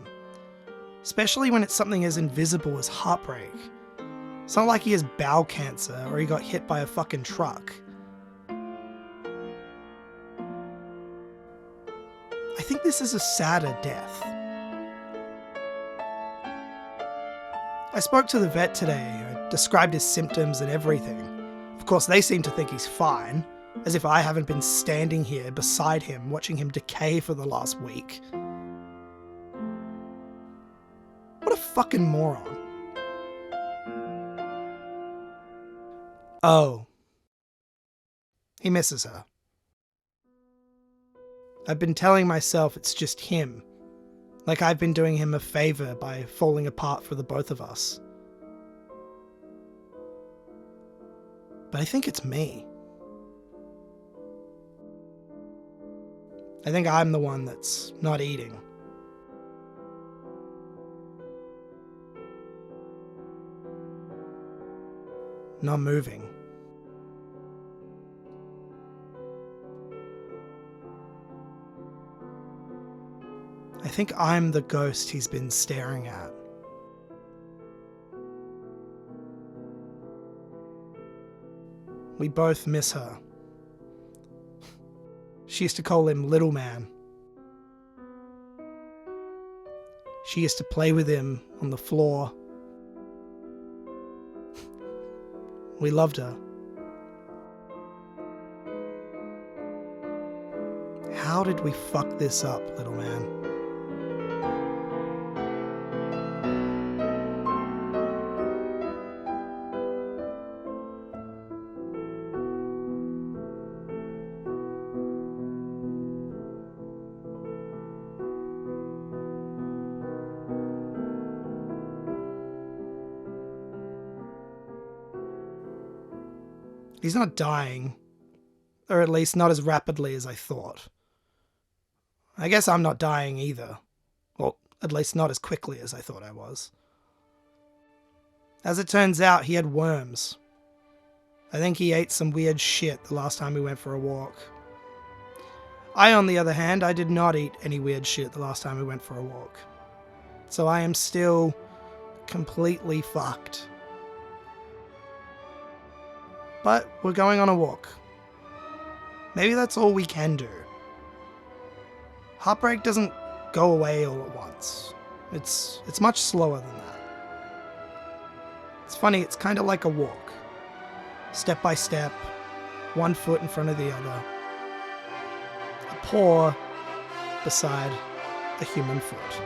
Especially when it's something as invisible as heartbreak. It's not like he has bowel cancer or he got hit by a fucking truck. I think this is a sadder death. I spoke to the vet today. I described his symptoms and everything. Of course, they seem to think he's fine, as if I haven't been standing here beside him watching him decay for the last week. What a fucking moron. Oh. He misses her. I've been telling myself it's just him, like I've been doing him a favour by falling apart for the both of us. But I think it's me. I think I'm the one that's not eating. Not moving. I think I'm the ghost he's been staring at. We both miss her. She used to call him Little Man. She used to play with him on the floor. We loved her. How did we fuck this up, Little Man? He's not dying, or at least not as rapidly as I thought. I guess I'm not dying either, or at least not as quickly as I thought I was. As it turns out, he had worms. I think he ate some weird shit the last time we went for a walk. I, on the other hand, I did not eat any weird shit the last time we went for a walk. So I am still completely fucked. But we're going on a walk. Maybe that's all we can do. Heartbreak doesn't go away all at once. It's much slower than that. It's funny, it's kind of like a walk. Step by step, one foot in front of the other. A paw beside a human foot.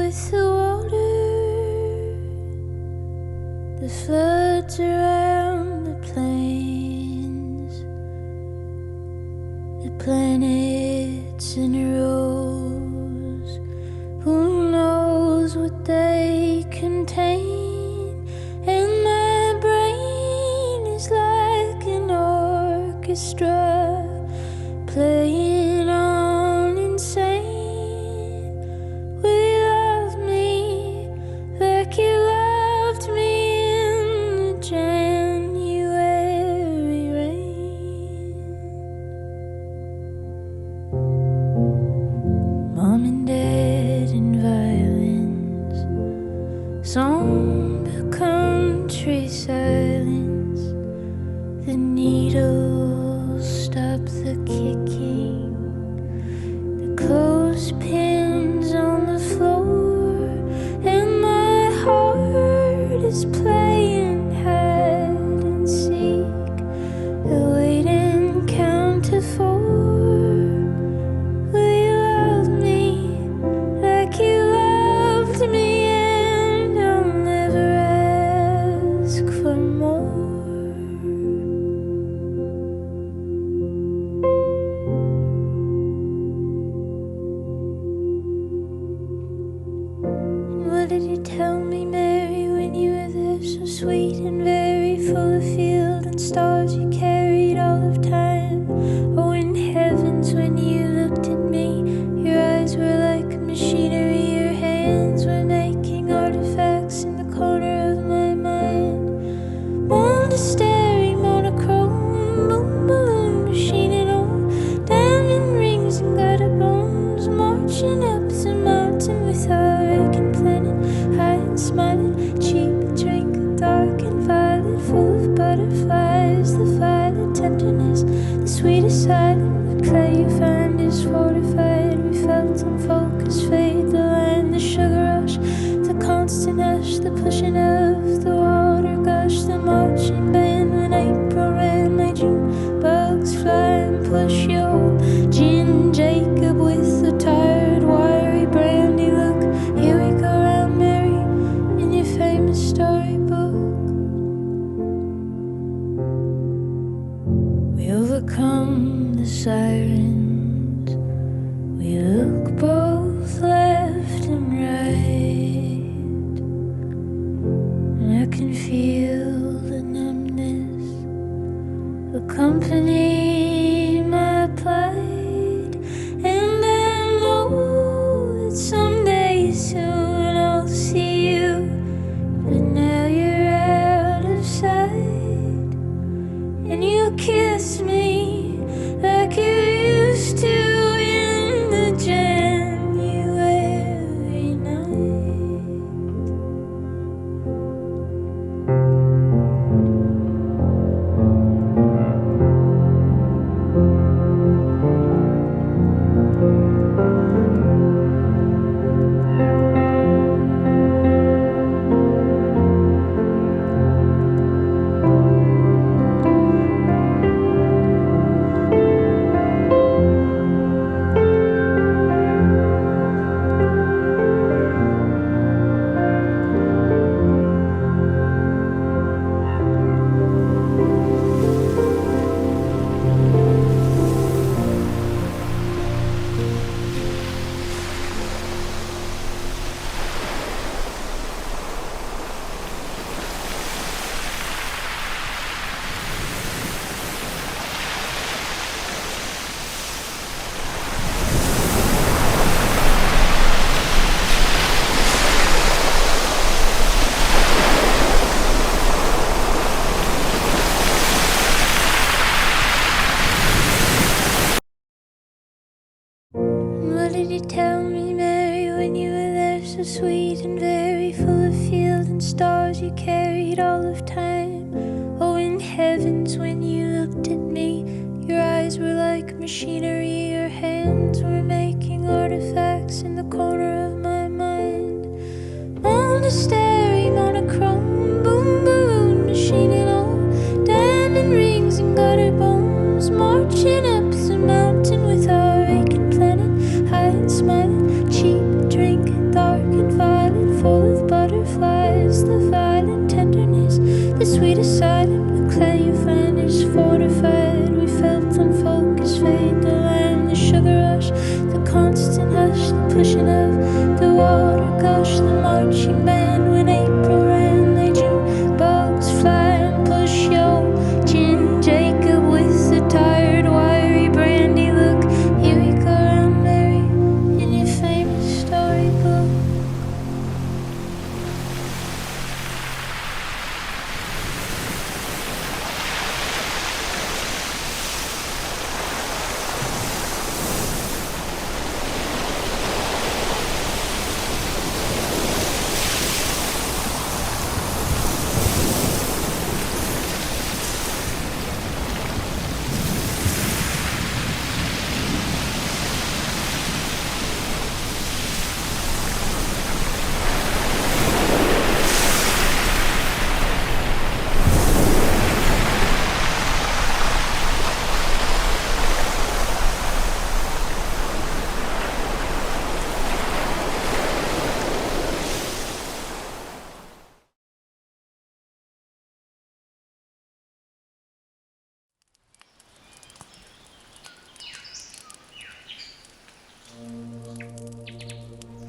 with the water, the floods around the plains, the planets in rows. Who knows what they contain? And my brain is like an orchestra playing on insane. Will you love me like you loved me in the January rain? Mom and Dad and violins, somber country silence. The needles stop the kicking, the clothespins on the floor, and my heart is playing hide and seek, the wait and count to four. Will you love me like you loved me, and I'll never ask for more? What did you tell me, Mary, when you were there, so sweet and very full of field and stars you carried all of time? Oh, in heavens, when you looked at me, your eyes were like machinery, your hands were making artifacts in the corner of my mind. Monastery, monochrome, boom, balloon, machine and all, diamond rings and gutter bones, marching up the mountain with our aching planet, high and smiling, cheap drink, dark and violet, full of butterflies, the violet tenderness, the sweetest silent, the clay you find is fortified. We felt unfocused fade, the line, the sugar rush, the constant hush, the pushing of the water gush, the marching band when April ran, my June bugs fly and push your gin Jacob with the tired wiry brandy look. Here we go round, Mary, in your famous storybook. We overcome the sirens, we look both left and right, and I can feel the numbness accompany my plight, and I know that someday soon I'll see you, but now you're out of sight, and you kiss me like you used to in the January night. What did you tell me, Mary, when you were there, so sweet and very full of field and stars you carried all of time? Oh, in heavens, when you looked at me, your eyes were like machinery, your hands were making artifacts in the corner of my mind. Monastery, monochrome, boom, balloon, machine and all, diamond rings and gutter bones, marching up the mountain with our aching planet, high and smiling, cheap drink, dark and fire.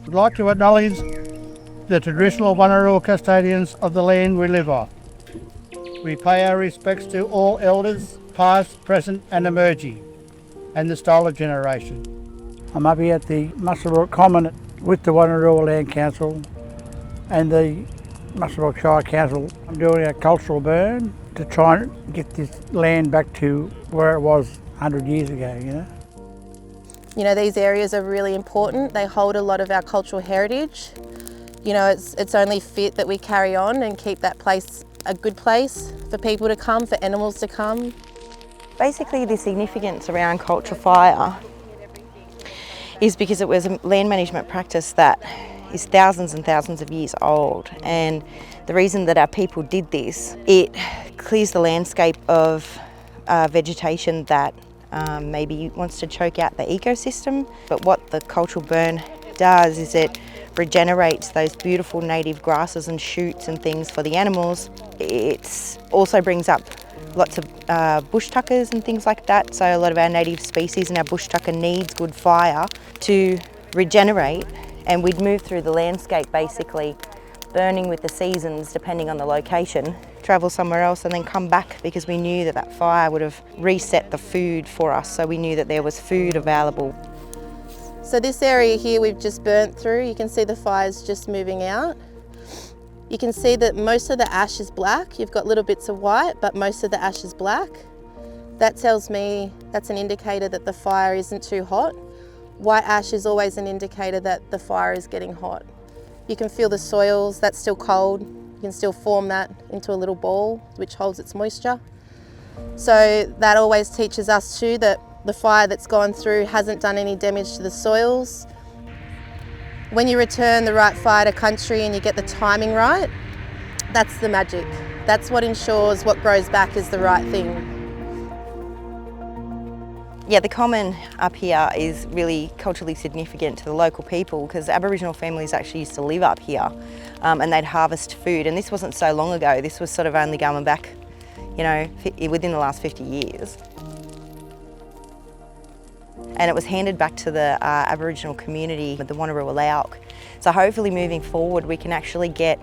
I'd like to acknowledge the traditional Wanneroo custodians of the land we live on. We pay our respects to all elders, past, present and emerging, and the Stoller generation. I'm up here at the Muswellbrook Common with the Wanneroo Land Council and the Muswellbrook Shire Council. I'm doing a cultural burn to try and get this land back to where it was 100 years ago, you know. You know, these areas are really important. They hold a lot of our cultural heritage. You know, it's only fit that we carry on and keep that place a good place for people to come, for animals to come. Basically, the significance around cultural fire is because it was a land management practice that is thousands and thousands of years old, and the reason that our people did this, it clears the landscape of vegetation that maybe wants to choke out the ecosystem. But what the cultural burn does is it regenerates those beautiful native grasses and shoots and things for the animals. It also brings up lots of bush tuckers and things like that. So a lot of our native species and our bush tucker needs good fire to regenerate, and we'd move through the landscape basically, burning with the seasons depending on the location, travel somewhere else and then come back because we knew that that fire would have reset the food for us, so we knew that there was food available. So this area here we've just burnt through, you can see the fire's just moving out. You can see that most of the ash is black. You've got little bits of white, but most of the ash is black. That tells me that's an indicator that the fire isn't too hot. White ash is always an indicator that the fire is getting hot. You can feel the soils, that's still cold. You can still form that into a little ball, which holds its moisture. So that always teaches us too that the fire that's gone through hasn't done any damage to the soils. When you return the right fire to country and you get the timing right, that's the magic. That's what ensures what grows back is the right thing. Yeah, the common up here is really culturally significant to the local people because Aboriginal families actually used to live up here and they'd harvest food, and this wasn't so long ago. This was sort of only going back, you know, within the last 50 years. And it was handed back to the Aboriginal community with the Wanneroo Lauk. So hopefully moving forward we can actually get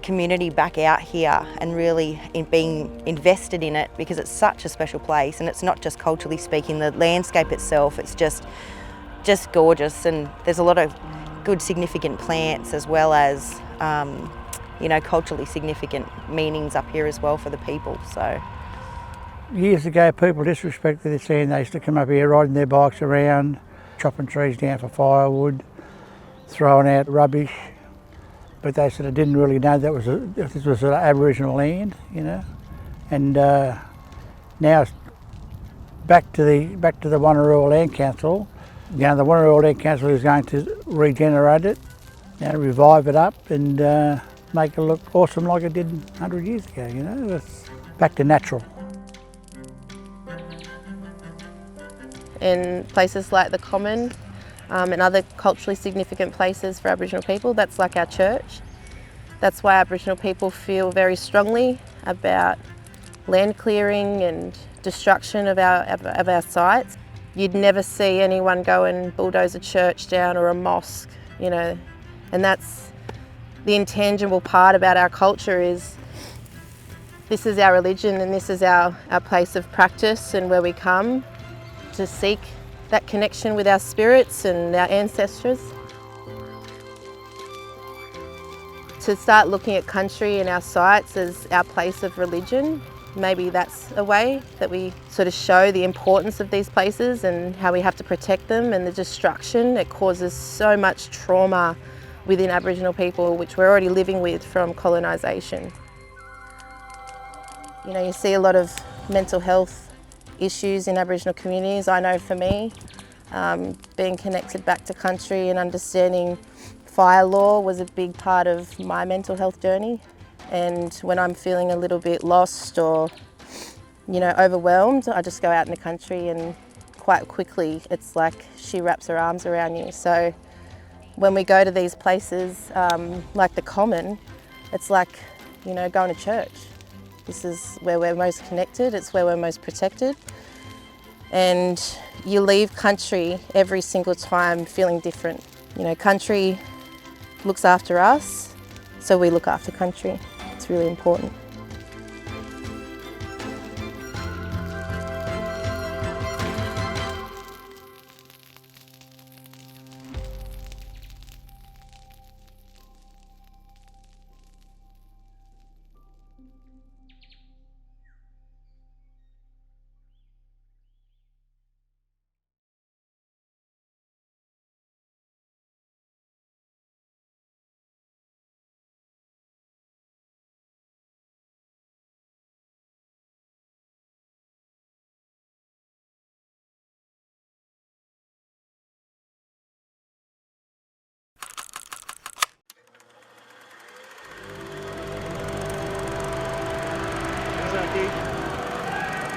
community back out here and really being invested in it, because it's such a special place, and it's not just culturally speaking, the landscape itself, it's just gorgeous, and there's a lot of good significant plants as well as you know, culturally significant meanings up here as well for the people. So Years ago, people disrespected this land. They used to come up here riding their bikes around, chopping trees down for firewood, throwing out rubbish. But they sort of didn't really know that this was sort of Aboriginal land, you know. And now it's back to the Wanneroo Land Council. You know, the Wanneroo Land Council is going to regenerate it, you know, revive it up and make it look awesome like it did 100 years ago, you know. It's back to natural. In places like the Common and other culturally significant places for Aboriginal people, that's like our church. That's why Aboriginal people feel very strongly about land clearing and destruction of our sites. You'd never see anyone go and bulldoze a church down or a mosque, you know, and that's the intangible part about our culture. Is this is our religion and this is our place of practice and where we come to seek that connection with our spirits and our ancestors. To start looking at country and our sites as our place of religion, maybe that's a way that we sort of show the importance of these places and how we have to protect them, and the destruction. It causes so much trauma within Aboriginal people, which we're already living with from colonisation. You know, you see a lot of mental health issues in Aboriginal communities. I know for me, being connected back to country and understanding fire law was a big part of my mental health journey. And when I'm feeling a little bit lost or, you know, overwhelmed, I just go out in the country and quite quickly it's like she wraps her arms around you. So when we go to these places like the Common, it's like, you know, going to church. This is where we're most connected, it's where we're most protected. And you leave country every single time feeling different. You know, country looks after us, so we look after country. It's really important.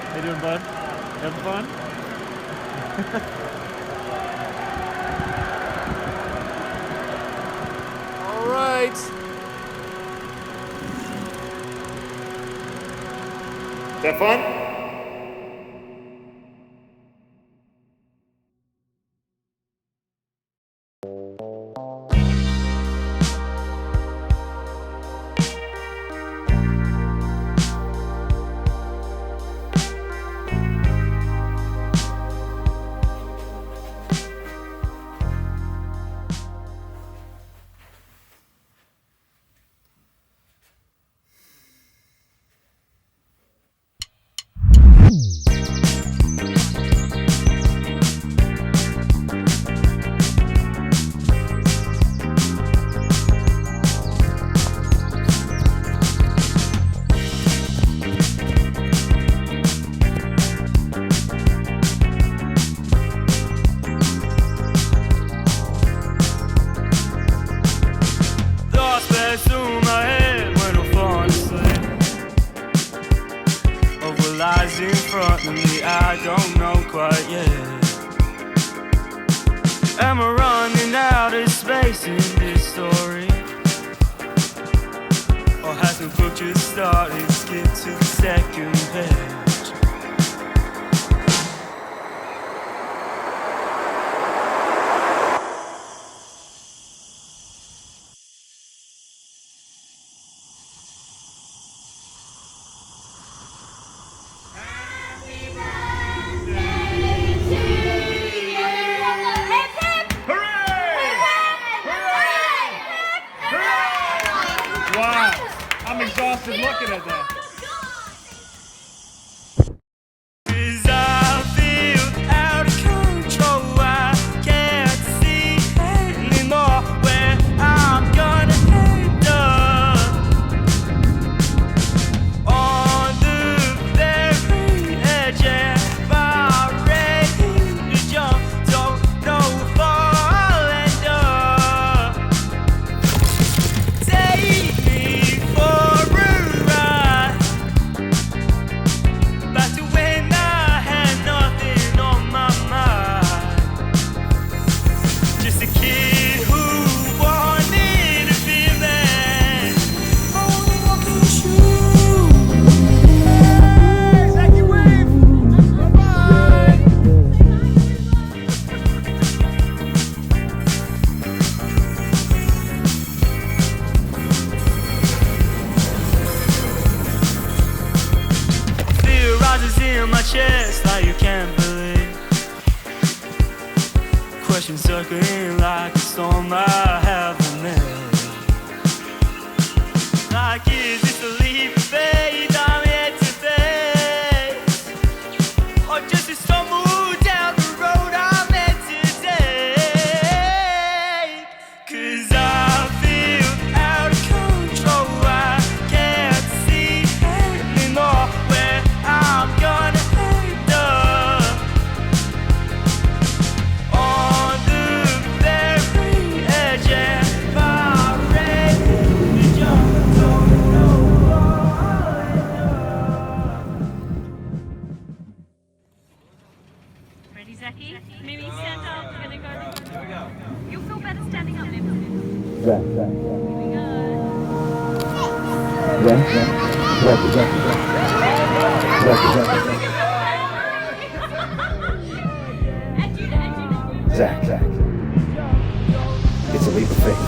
How you doing, bud? Having fun? All right. Is that fun? Thoughts pass through my head when I'm falling asleep. Of what lies in front of me, I don't know quite yet. Am I running out of space in this story? Or has the book just started? Skip to the second page. Wow, I'm exhausted looking at that. Cause I feel out of control. I can't see anymore where I'm gonna end up. On the very edge, and my ready to jump. Don't know if I'll end up. Take me for a ride. Back to when I had nothing on my mind. Just a kid who wanted to be a man. I wanna walk in shoes. Zach, you wave. Bye-bye. Fear rises in my chest like you can't believe. Questions circling like a storm I haven't met. Like, is this a leap of faith I'm yet to face? Or just a stumble down the road I'm meant to take? Cause I feel out of control. I can't see anymore where I'm gonna end up. On the very edge, and my ready to jump. Don't know. Ready, Zachy? Mimi, stand up. We're gonna go. Here we go. You'll feel better standing up, Mimi. Zach. Here we go. Zach. It's a leap of faith.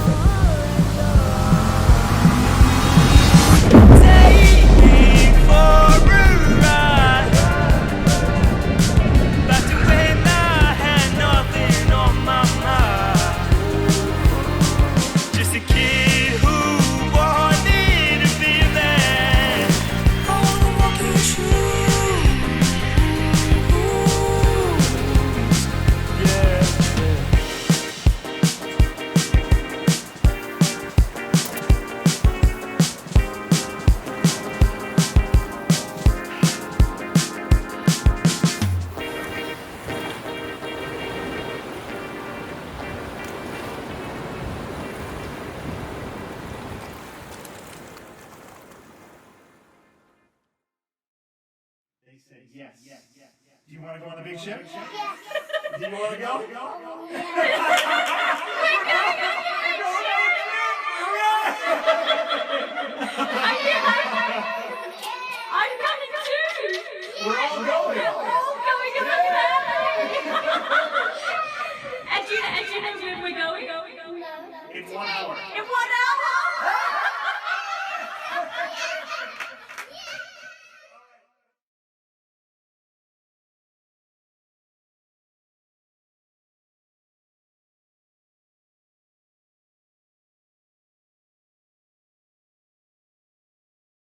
he said yes. Do you want to go on the big ship? Yes. Do you want to go?